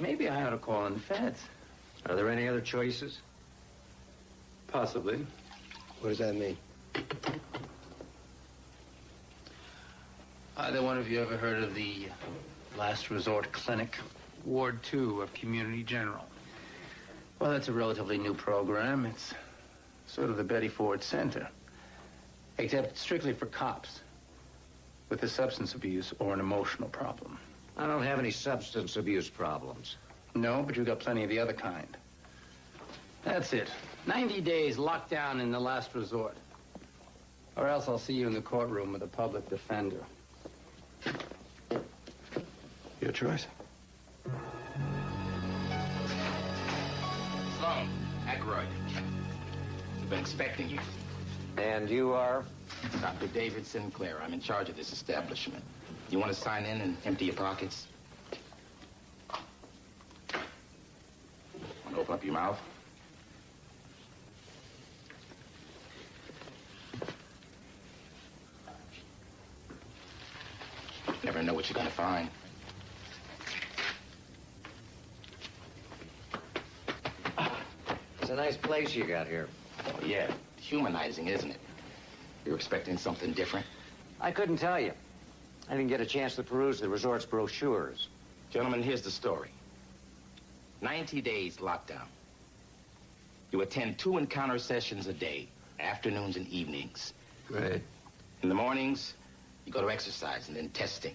Maybe I ought to call in the feds. Are there any other choices? Possibly. What does that mean? Either one of you ever heard of the Last Resort Clinic, Ward 2 of Community General? Well, that's a relatively new program. It's sort of the Betty Ford Center, except strictly for cops with a substance abuse or an emotional problem. I don't have any substance abuse problems. No, but you've got plenty of the other kind. That's it. 90 days locked down in the last resort. Or else I'll see you in the courtroom with a public defender. Your choice. Sloan, Aykroyd. I've been expecting you. And you are? Dr. David Sinclair. I'm in charge of this establishment. You want to sign in and empty your pockets? Want to open up your mouth? Never know what you're gonna find. It's a nice place you got here. Oh, yeah. Humanizing, isn't it? You're expecting something different? I couldn't tell you. I didn't get a chance to peruse the resort's brochures. Gentlemen, here's the story. 90 days lockdown. You attend 2 encounter sessions a day, afternoons and evenings. Great. In the mornings, you go to exercise and then testing.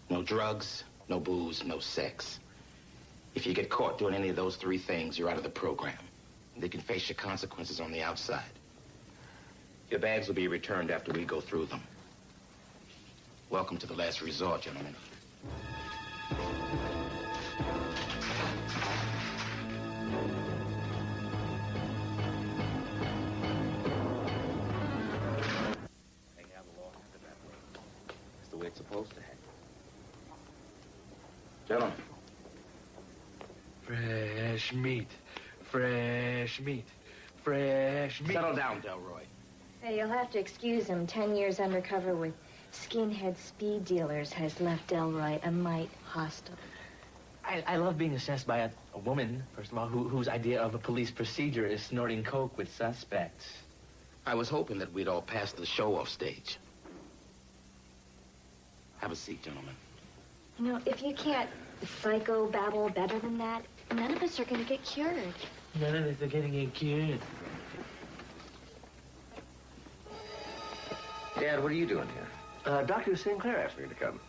No drugs, no booze, no sex. If you get caught doing any of those 3 things, you're out of the program. They can face your consequences on the outside. Your bags will be returned after we go through them. Welcome to the last resort, gentlemen. That's the way it's supposed to happen. Gentlemen. Fresh meat. Fresh meat. Fresh meat. Settle down, Delroy. Hey, you'll have to excuse him. 10 years undercover with skinhead speed dealers has left Delroy a mite hostile. I love being assessed by a woman, first of all, whose idea of a police procedure is snorting coke with suspects. I was hoping that we'd all pass the show-off stage. Have a seat, gentlemen. You know, if you can't psycho-babble better than that, none of us are going to get cured. None of us are going to get cured. Dad, what are you doing here? Dr. Sinclair asked me to come.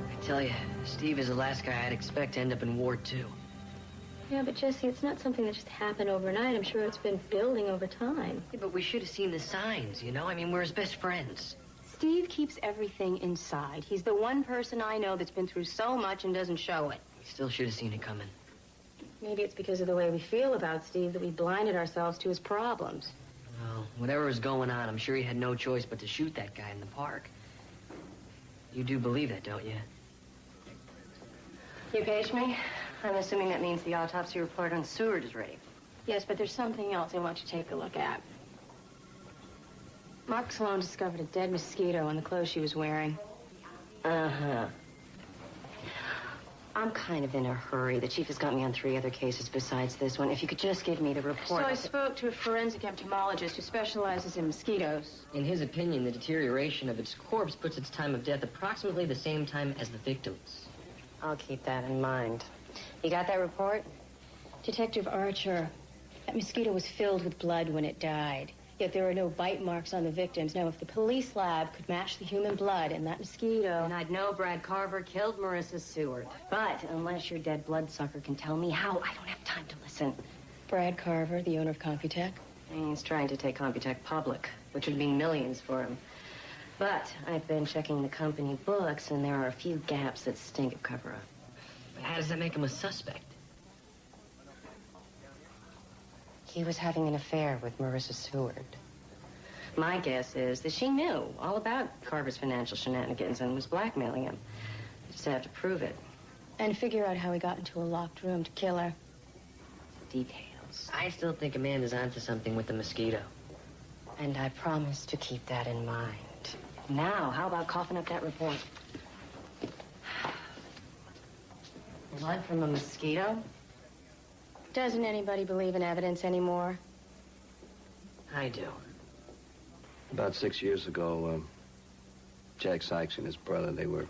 I tell you, Steve is the last guy I'd expect to end up in Ward 2. Yeah, but Jesse, it's not something that just happened overnight. I'm sure it's been building over time. Yeah, but we should have seen the signs, you know? I mean, we're his best friends. Steve keeps everything inside. He's the one person I know that's been through so much and doesn't show it. We still should have seen it coming. Maybe it's because of the way we feel about Steve that we blinded ourselves to his problems. Well, whatever was going on, I'm sure he had no choice but to shoot that guy in the park. You do believe that, don't you? You paged me? I'm assuming that means the autopsy report on Seward is ready. Yes, but there's something else I want you to take a look at. Mark Sloan discovered a dead mosquito on the clothes she was wearing. Uh-huh. I'm kind of in a hurry. The chief has got me on 3 other cases besides this one. If you could just give me the report. So I spoke to a forensic entomologist who specializes in mosquitoes. In his opinion, the deterioration of its corpse puts its time of death approximately the same time as the victim's. I'll keep that in mind. You got that report? Detective Archer, that mosquito was filled with blood when it died. Yet there are no bite marks on the victims. Now, if the police lab could match the human blood in that mosquito... Then I'd know Brad Carver killed Marissa Seward. But unless your dead bloodsucker can tell me how, I don't have time to listen. Brad Carver, the owner of Computech? He's trying to take Computech public, which would mean millions for him. But I've been checking the company books, and there are a few gaps that stink of cover-up. But how does that make him a suspect? He was having an affair with Marissa Seward. My guess is that she knew all about Carver's financial shenanigans and was blackmailing him. You just have to prove it. And figure out how he got into a locked room to kill her. Details. I still think Amanda's onto something with the mosquito. And I promise to keep that in mind. Now, how about coughing up that report? Blood from a mosquito? Doesn't anybody believe in evidence anymore? I do. About 6 years ago, Jack Sykes and his brother, they were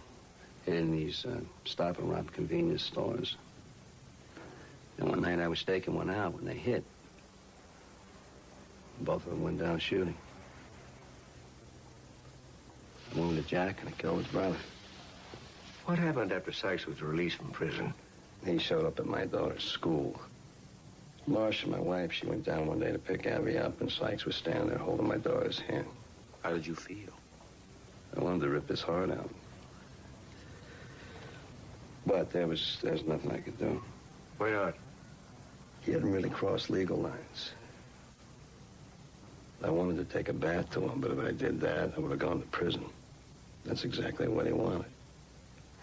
in these stop and rob convenience stores. And one night I was staking one out when they hit. Both of them went down shooting. I wounded Jack and I killed his brother. What happened after Sykes was released from prison? He showed up at my daughter's school. Marcia, my wife, she went down one day to pick Abby up, and Sykes was standing there holding my daughter's hand. How did you feel? I wanted to rip his heart out. But there's nothing I could do. Why not? He hadn't really crossed legal lines. I wanted to take a bath to him, but if I did that, I would have gone to prison. That's exactly what he wanted.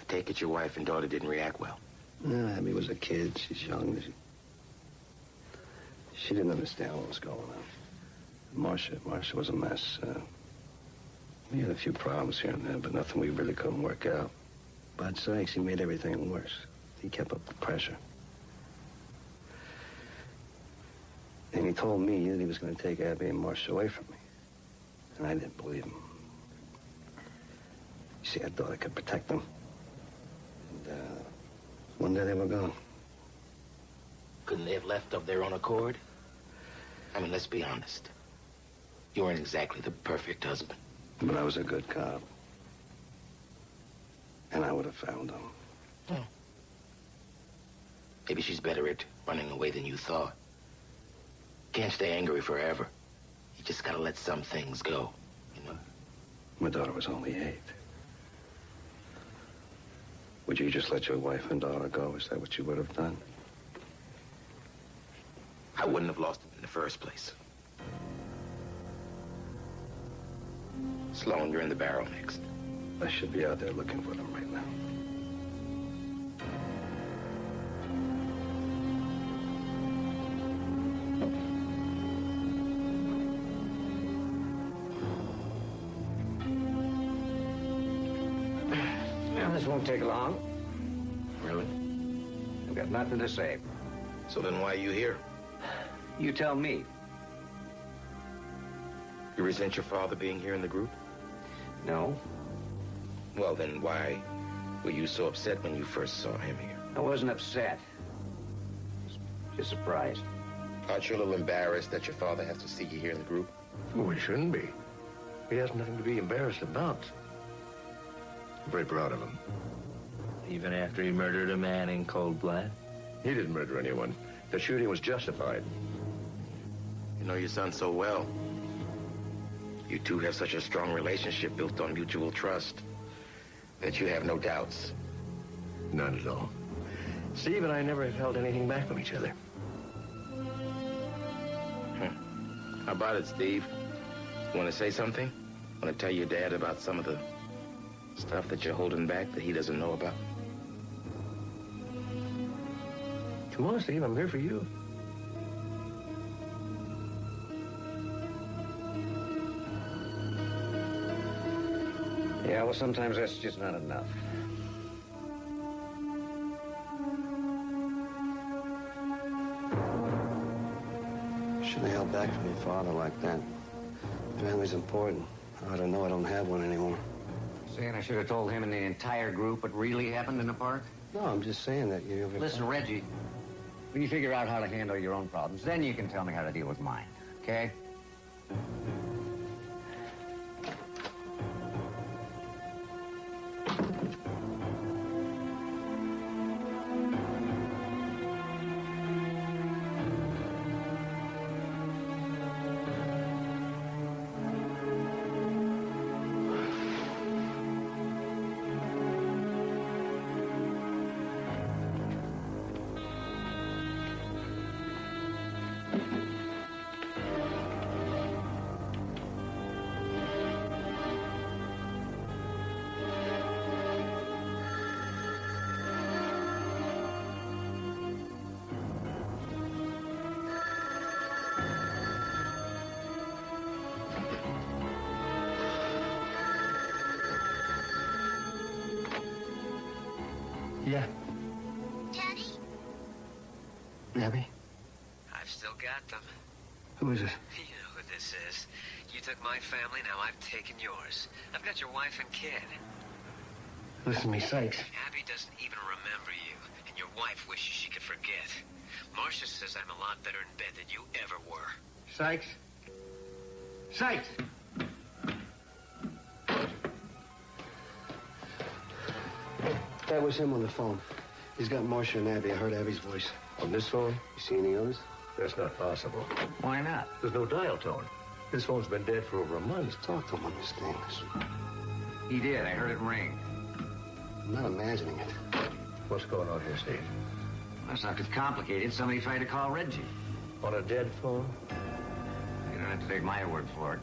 I take it your wife and daughter didn't react well. No, Abby was a kid. She's young. She didn't understand what was going on. Marcia was a mess. We had a few problems here and there, but nothing we really couldn't work out. Bud Sykes, he made everything worse. He kept up the pressure. And he told me that he was going to take Abby and Marcia away from me. And I didn't believe him. You see, I thought I could protect them. And, one day they were gone. Couldn't they have left of their own accord? I mean, let's be honest. You weren't exactly the perfect husband. But I was a good cop. And I would have found them. Hmm. Maybe she's better at running away than you thought. Can't stay angry forever. You just gotta let some things go, you know? My daughter was only 8. Would you just let your wife and daughter go? Is that what you would have done? I wouldn't have lost them in the first place. Sloan, you're in the barrel next. I should be out there looking for them right now. Well, this won't take long. Really? I've got nothing to say. So then why are you here? You tell me. You resent your father being here in the group? No. Well, then why were you so upset when you first saw him here? I wasn't upset. Just surprised. Aren't you a little embarrassed that your father has to see you here in the group? Well, we shouldn't be. He has nothing to be embarrassed about. I'm very proud of him. Even after he murdered a man in cold blood? He didn't murder anyone. The shooting was justified. You know your son so well. You two have such a strong relationship built on mutual trust that you have no doubts. None at all. Steve and I never have held anything back from each other. How about it, Steve? You want to say something? Want to tell your dad about some of the stuff that you're holding back that he doesn't know about? Come on, Steve, I'm here for you. Yeah, well, sometimes that's just not enough. Shouldn't have held back from your father like that. Family's important. I ought to know I don't have one anymore. Saying I should have told him and the entire group what really happened in the park? No, I'm just saying that you... Listen, Reggie, when you figure out how to handle your own problems, then you can tell me how to deal with mine, okay? Yeah. Daddy? Abby? I've still got them. Who is it? You know who this is. You took my family, now I've taken yours. I've got your wife and kid. Listen to me, Sykes. Abby doesn't even remember you, and your wife wishes she could forget. Marcia says I'm a lot better in bed than you ever were. Sykes? Sykes! That was him on the phone. He's got Marcia and Abby. I heard Abby's voice. On this phone? You see any others? That's not possible. Why not? There's no dial tone. This phone's been dead for over a month. Talk to him, understand this. He did. I heard it ring. I'm not imagining it. What's going on here, Steve? That's not too complicated. Somebody tried to call Reggie. On a dead phone? You don't have to take my word for it.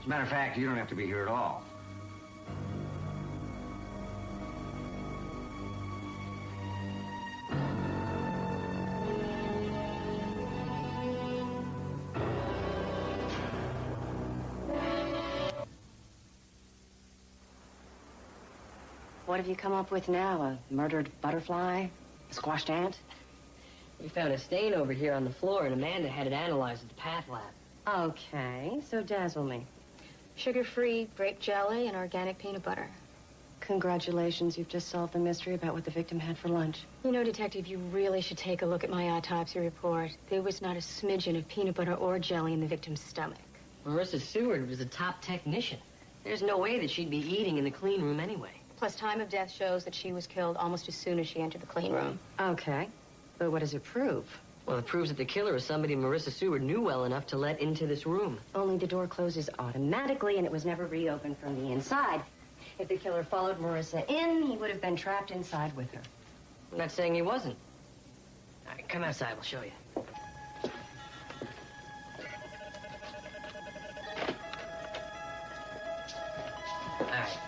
As a matter of fact, you don't have to be here at all. What have you come up with now? A murdered butterfly? A squashed ant? We found a stain over here on the floor, and Amanda had it analyzed at the path lab. Okay, so dazzle me. Sugar-free grape jelly and organic peanut butter. Congratulations, you've just solved the mystery about what the victim had for lunch. You know, Detective, you really should take a look at my autopsy report. There was not a smidgen of peanut butter or jelly in the victim's stomach. Marissa Seward was a top technician. There's no way that she'd be eating in the clean room anyway. Plus, time of death shows that she was killed almost as soon as she entered the clean room. Okay, but what does it prove? Well, it proves that the killer is somebody Marissa Seward knew well enough to let into this room. Only the door closes automatically, and it was never reopened from the inside. If the killer followed Marissa in, he would have been trapped inside with her. I'm not saying he wasn't. All right, come outside, we'll show you. All right.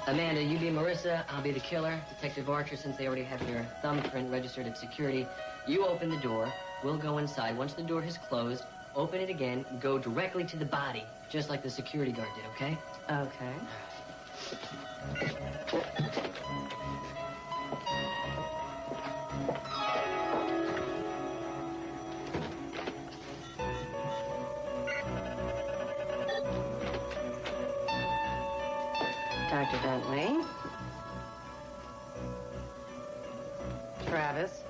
Amanda, you be Marissa, I'll be the killer. Detective Archer, since they already have your thumbprint registered at security, you open the door, we'll go inside. Once the door has closed, open it again, go directly to the body, just like the security guard did, okay? Okay. Dr. Bentley. Travis.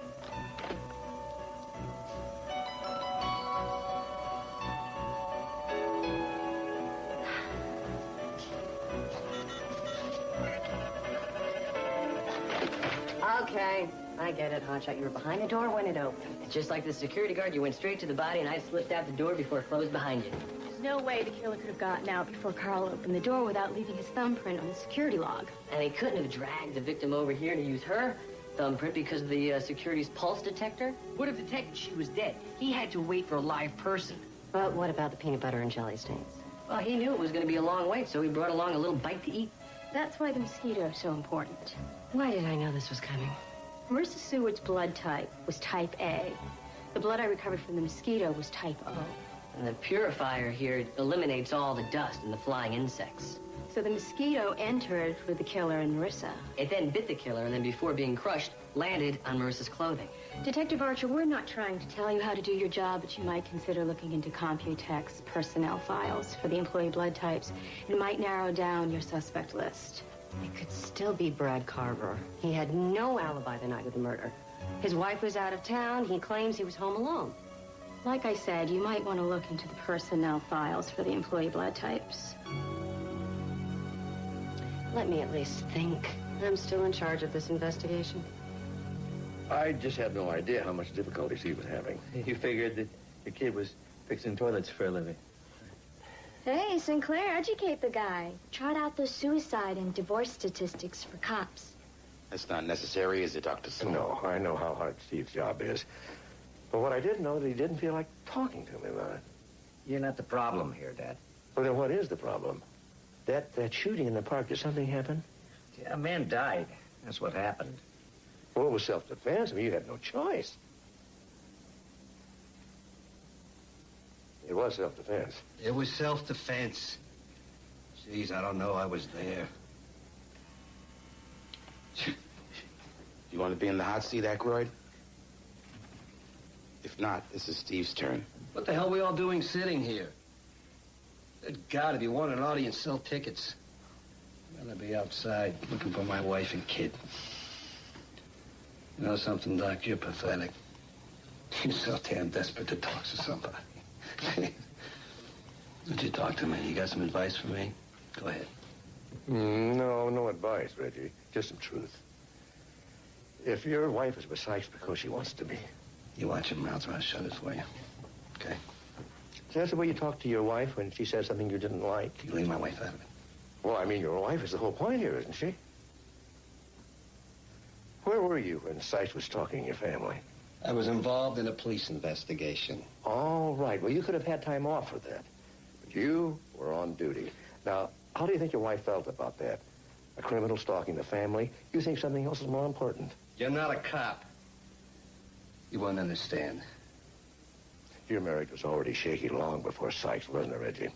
Okay, I get it, Hotshot. You were behind the door when it opened. Just like the security guard, you went straight to the body, and I slipped out the door before it closed behind you. There's no way the killer could have gotten out before Carl opened the door without leaving his thumbprint on the security log. And he couldn't have dragged the victim over here to use her thumbprint because of the security's pulse detector. Would have detected she was dead. He had to wait for a live person. But what about the peanut butter and jelly stains? Well, he knew it was going to be a long wait, so he brought along a little bite to eat. That's why the mosquito is so important. Why did I know this was coming? Marissa Seward's blood type was type A. The blood I recovered from the mosquito was type O. And the purifier here eliminates all the dust and the flying insects. So the mosquito entered with the killer and Marissa. It then bit the killer, and then before being crushed, landed on Marissa's clothing. Detective Archer, we're not trying to tell you how to do your job, but you might consider looking into Computex personnel files for the employee blood types. It might narrow down your suspect list. It could still be Brad Carver. He had no alibi the night of the murder. His wife was out of town. He claims he was home alone. Like I said, you might want to look into the personnel files for the employee blood types. Let me at least think. I'm still in charge of this investigation. I just had no idea how much difficulties he was having. You figured that your kid was fixing toilets for a living. Hey, Sinclair, educate the guy. Trot out the suicide and divorce statistics for cops. That's not necessary, is it, Dr. Sloan? No, I know how hard Steve's job is. But what I did know that he didn't feel like talking to me about it. You're not the problem here, Dad. Well, then what is the problem? That shooting in the park, did something happen? Yeah, a man died. That's what happened. Well, it was self-defense. I mean, you had no choice. It was self-defense. It was self-defense. Jeez, I don't know. I was there. You want to be in the hot seat, Aykroyd? If not, this is Steve's turn. What the hell are we all doing sitting here? Good God, if you want an audience, sell tickets. I'm gonna be outside looking for my wife and kid. You know something, Doc? You're pathetic. You're so damn desperate to talk to somebody. Would you talk to me? You got some advice for me? Go ahead. No advice, Reggie. Just some truth. If your wife is with Sykes because she wants to be. You watch your mouth, or I'll shut it for you. Okay? So that's the way you talk to your wife when she says something you didn't like? You leave my wife out of it. Well, I mean, your wife is the whole point here, isn't she? Where were you when Sykes was talking to your family? I was involved in a police investigation. All right. Well, you could have had time off for that. But you were on duty. Now, how do you think your wife felt about that? A criminal stalking the family? You think something else is more important? You're not a cop. You won't understand. Your marriage was already shaky long before Sykes, wasn't it, Reggie?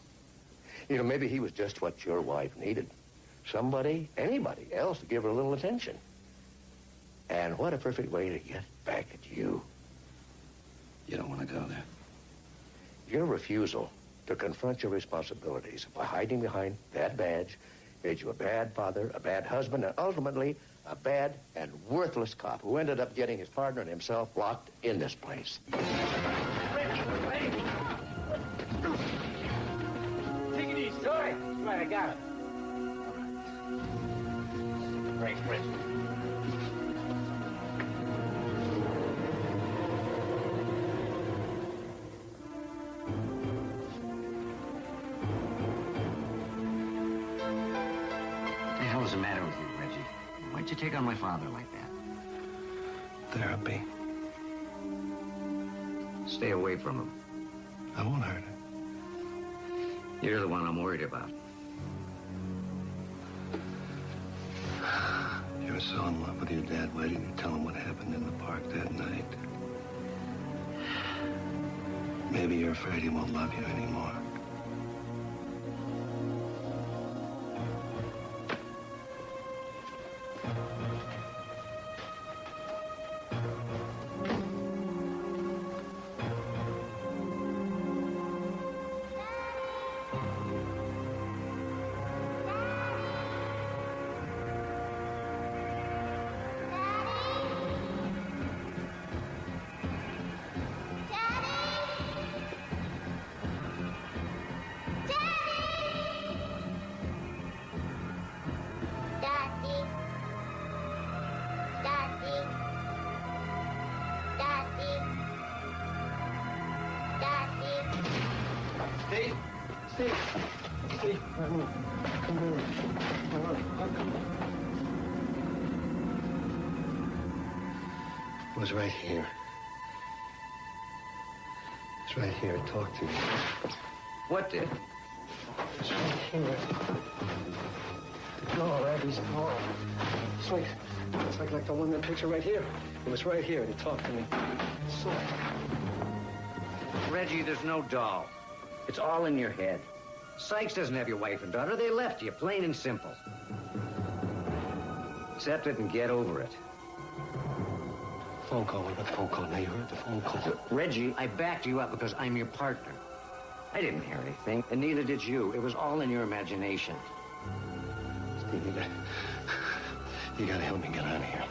You know, maybe he was just what your wife needed. somebody, anybody else to give her a little attention. And what a perfect way to get back at you. You don't want to go there. Your refusal to confront your responsibilities by hiding behind that badge made you a bad father, a bad husband, and ultimately a bad and worthless cop who ended up getting his partner and himself locked in this place. Take it easy. Sorry. Right, I got it. Great, great. What the hell is the matter with you, Reggie? Why'd you take on my father like that? Therapy. Stay away from him. I won't hurt her. You're the one I'm worried about. You were so in love with your dad. Why didn't you tell him what happened in the park that night? Maybe you're afraid he won't love you anymore. It was right here. It's right here. It talked to me. What did? It's right here. The door, Abby's door. It's like the one in the picture right here. It was right here, and it talked to me. So. Reggie, there's no doll. It's all in your head. Sykes doesn't have your wife and daughter. They left you, plain and simple. Accept it and get over it. Phone call. What about the phone call? Now you heard the phone call. Reggie, I backed you up because I'm your partner. I didn't hear anything, and neither did you. It was all in your imagination. Steve, you gotta help me get out of here.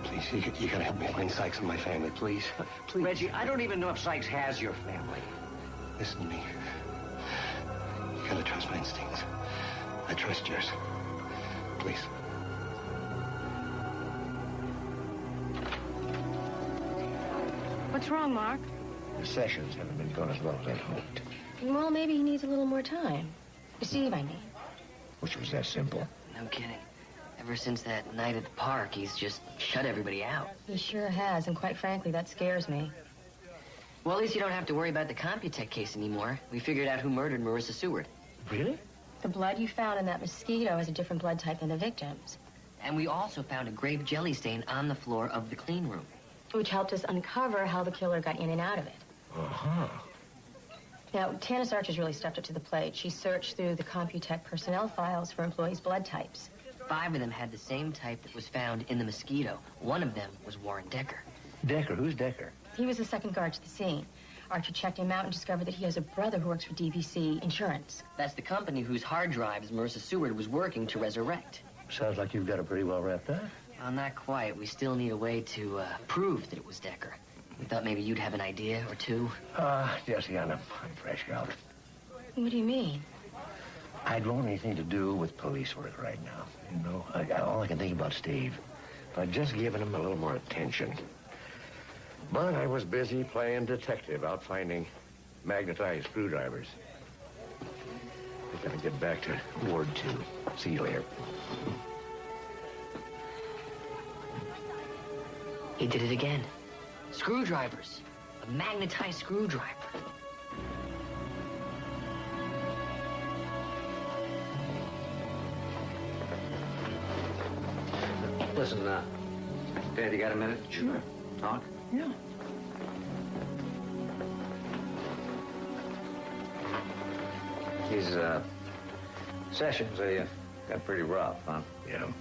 Please, you gotta help me find Sykes and my family, please. Please. Reggie, I don't even know if Sykes has your family. Listen to me. You gotta trust my instincts. I trust yours. Please. What's wrong, Mark? The sessions haven't been going as well as I'd hoped. Well, maybe he needs a little more time. Steve, I mean. Which was that simple. No kidding. Ever since that night at the park, he's just shut everybody out. He sure has, and quite frankly, that scares me. Well, at least you don't have to worry about the Computech case anymore. We figured out who murdered Marissa Seward. Really? The blood you found in that mosquito is a different blood type than the victim's. And we also found a grape jelly stain on the floor of the clean room. Which helped us uncover how the killer got in and out of it. Uh-huh. Now, Tanis Archer's really stepped up to the plate. She searched through the Computech personnel files for employees' blood types. 5 of them had the same type that was found in the mosquito. One of them was Warren Decker. Decker? Who's Decker? He was the second guard to the scene. Archer checked him out and discovered that he has a brother who works for DVC Insurance. That's the company whose hard drives Marissa Seward was working to resurrect. Sounds like you've got it pretty well wrapped up. Well, not quite. We still need a way to prove that it was Decker. We thought maybe you'd have an idea or two. Jesse, I'm fresh out. What do you mean? I don't want anything to do with police work right now. You know, all I can think about Steve. If I'd just given him a little more attention. But I was busy playing detective, out finding magnetized screwdrivers. I've got to get back to Ward 2. See you later. He did it again. Screwdrivers. A magnetized screwdriver. Listen, Dad, you got a minute? Sure. Talk? Yeah. These, sessions, they Got pretty rough, huh? Yeah.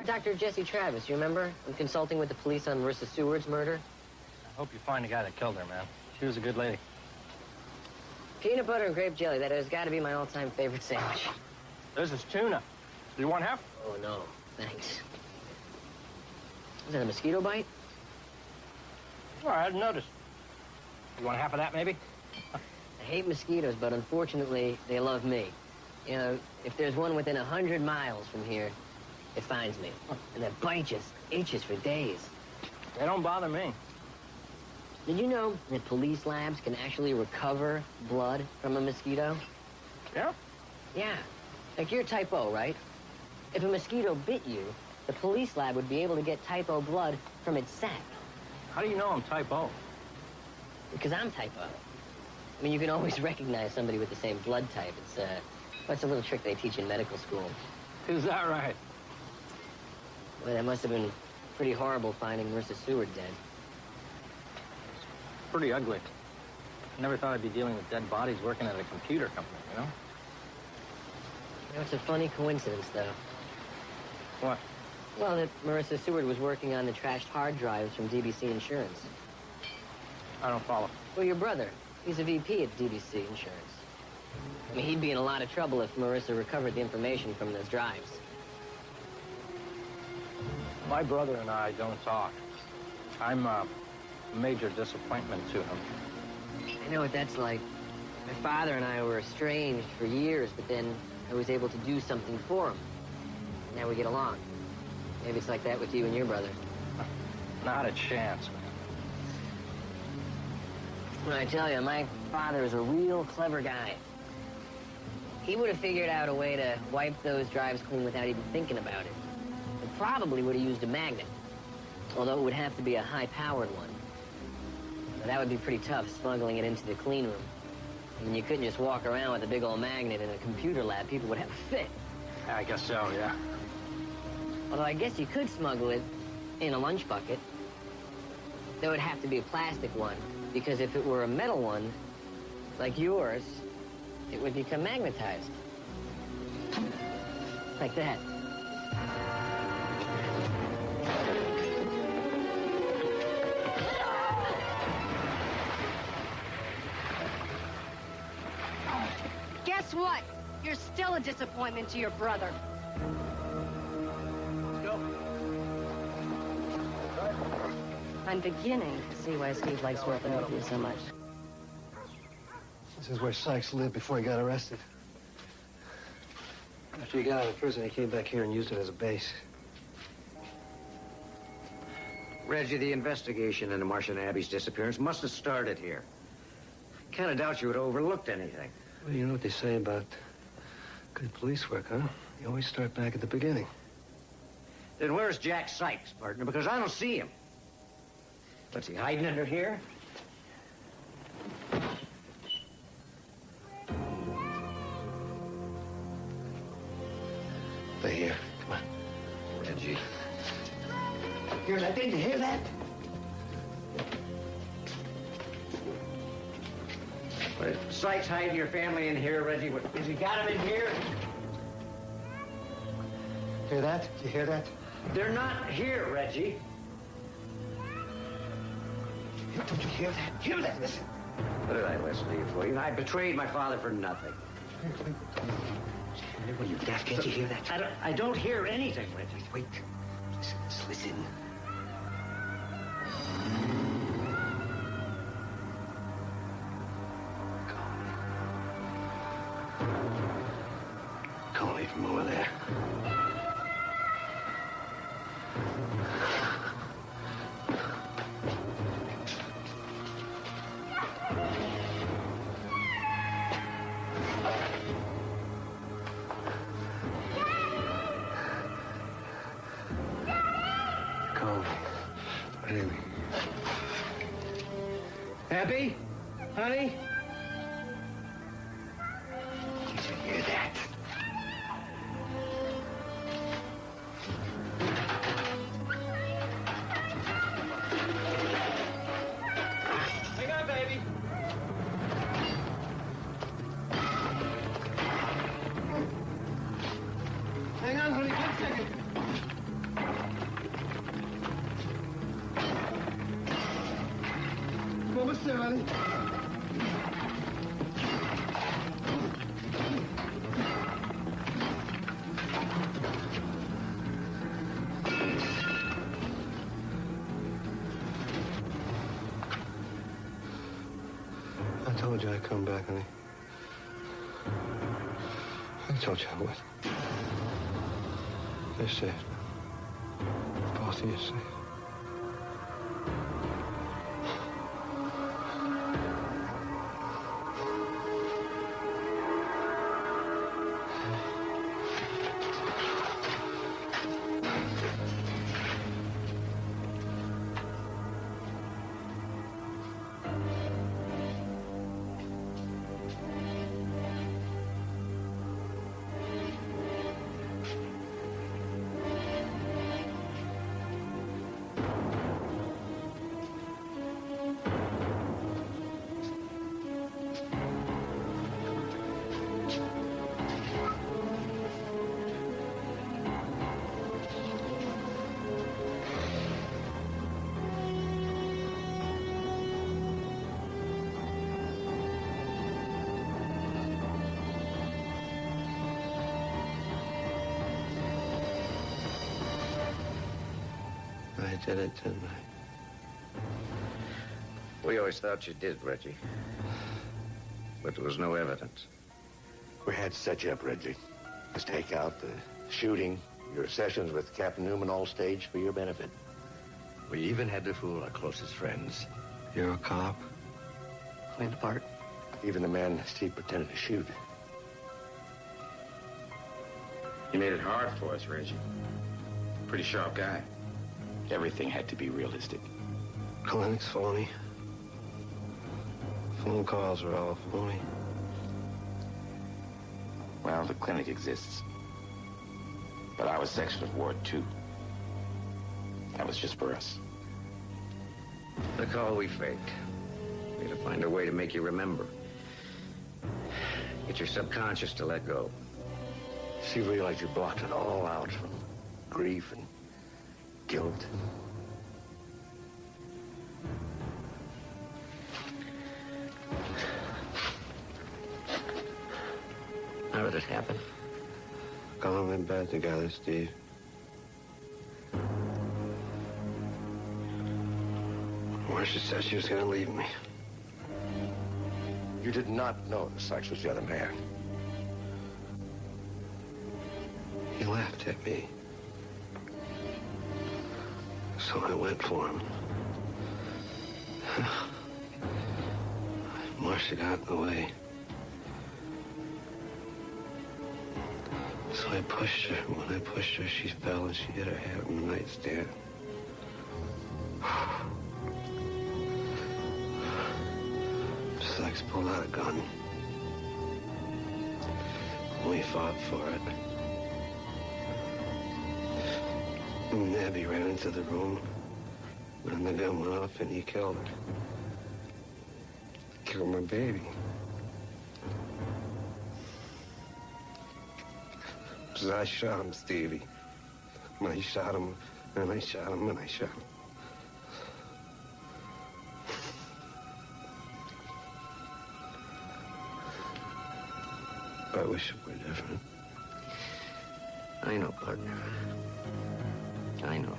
Dr. Jesse Travis, you remember? I'm consulting with the police on Marissa Seward's murder. I hope you find the guy that killed her, man. She was a good lady. Peanut butter and grape jelly, that has got to be my all-time favorite sandwich. This is tuna. Do you want half? Oh, no. Thanks. Was that a mosquito bite? Oh, I hadn't noticed. You want half of that, maybe? I hate mosquitoes, but unfortunately, they love me. You know, if there's one within 100 miles from here, it finds me. And that bite just itches for days. They don't bother me. Did you know that police labs can actually recover blood from a mosquito? Yeah? Yeah. Like you're type O, right? If a mosquito bit you, the police lab would be able to get type O blood from its sac. How do you know I'm type O? Because I'm type O. I mean, you can always recognize somebody with the same blood type. It's a little trick they teach in medical school. Is that right? Well, that must have been pretty horrible finding Marissa Seward dead. Pretty ugly. Never thought I'd be dealing with dead bodies working at a computer company, you know? You know, it's a funny coincidence, though. What? Well, that Marissa Seward was working on the trashed hard drives from DBC Insurance. I don't follow. Well, your brother. He's a VP at DBC Insurance. I mean, he'd be in a lot of trouble if Marissa recovered the information from those drives. My brother and I don't talk. I'm a major disappointment to him. I know what that's like. My father and I were estranged for years, but then I was able to do something for him. Now we get along. Maybe it's like that with you and your brother. Not a chance, man. Well, I tell you, my father is a real clever guy. He would have figured out a way to wipe those drives clean without even thinking about it. And probably would have used a magnet, although it would have to be a high-powered one. Now, that would be pretty tough, smuggling it into the clean room. I mean, you couldn't just walk around with a big old magnet in a computer lab. People would have a fit. I guess so, yeah. Although I guess you could smuggle it in a lunch bucket. Though it'd have to be a plastic one, because if it were a metal one, like yours, it would become magnetized. Like that. Guess what? You're still a disappointment to your brother. Let's go. I'm beginning to see why Steve likes working with you so much. This is where Sykes lived before he got arrested. After he got out of prison, he came back here and used it as a base. Reggie, the investigation into Marcia Abbey's disappearance must have started here. Kind of doubt you would have overlooked anything. Well, you know what they say about good police work, huh? You always start back at the beginning. Then where's Jack Sykes, partner? Because I don't see him. What's he, hiding under here? Stay here. Come on. Reggie. Hear that? Did you hear that? What, is Sykes hiding your family in here, Reggie? What, has he got him in here? Hear that? Did you hear that? They're not here, Reggie. Don't you hear that? Hear that? Listen. What did I listen to you for? I betrayed my father for nothing. What are you, deaf? Can't you hear that? I don't hear anything, Reggie. Wait. Just listen. Call me from over there. Happy? Honey? Did you hear that? Hang on, baby. Hang on, honey. 1 second. Almost there, honey. I told you I'd come back, honey. I told you I would. You're safe. Both of you safe. I did it, didn't I? We always thought you did, Reggie. But there was no evidence. We had to set you up, Reggie. Let's take out the shooting, your sessions with Captain Newman all staged for your benefit. We even had to fool our closest friends. You're a cop. Playing the part. Even the man Steve pretended to shoot. You made it hard for us, Reggie. Pretty sharp guy. Everything had to be realistic. Clinic's phony. Phone calls are all phony. Well, the clinic exists. But our section of Ward 2, that was just for us. The call we faked. We had to find a way to make you remember. Get your subconscious to let go. So you realize you blocked it all out from grief and guilt. How did it happen? Got them in bed together, Steve. Marcia said she was gonna leave me. You did not know that Sykes was the other man. He laughed at me. So I went for him. Marcia got in the way. So I pushed her. When I pushed her, she fell and she hit her head on the nightstand. Sykes pulled out a gun. We fought for it. And Abby ran into the room, and the gun went off, and he killed her. Killed my baby. Because I shot him, Stevie. And I shot him, and I shot him, and I shot him. I wish it were different. I know, partner. I know.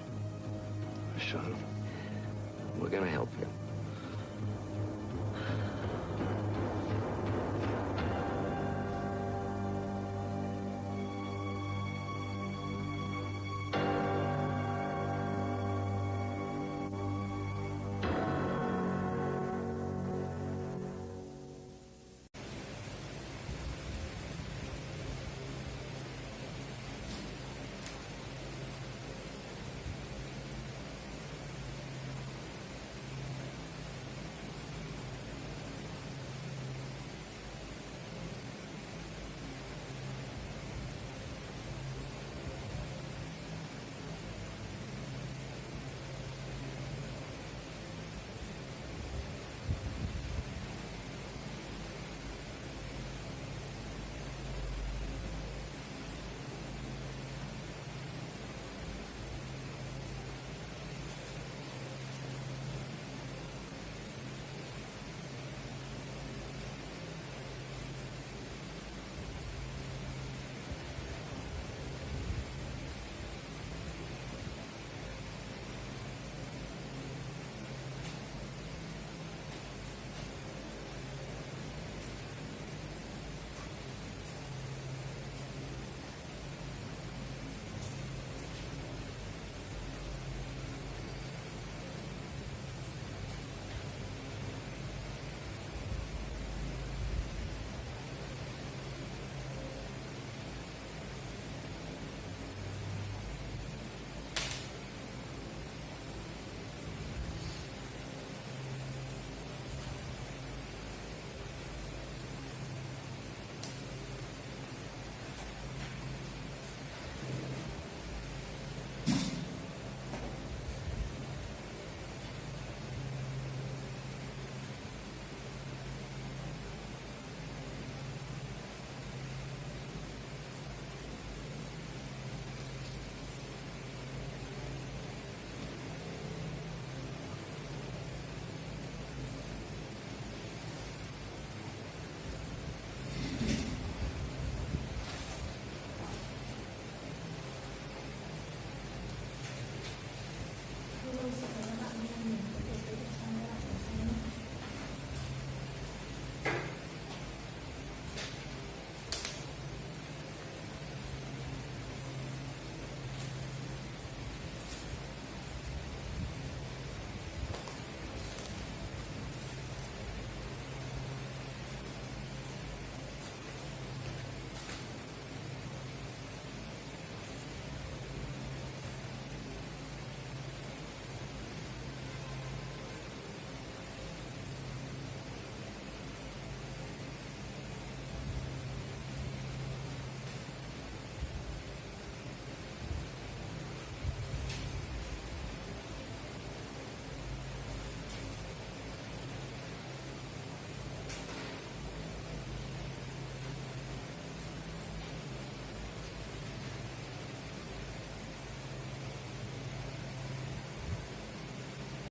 Sean, we're gonna help you.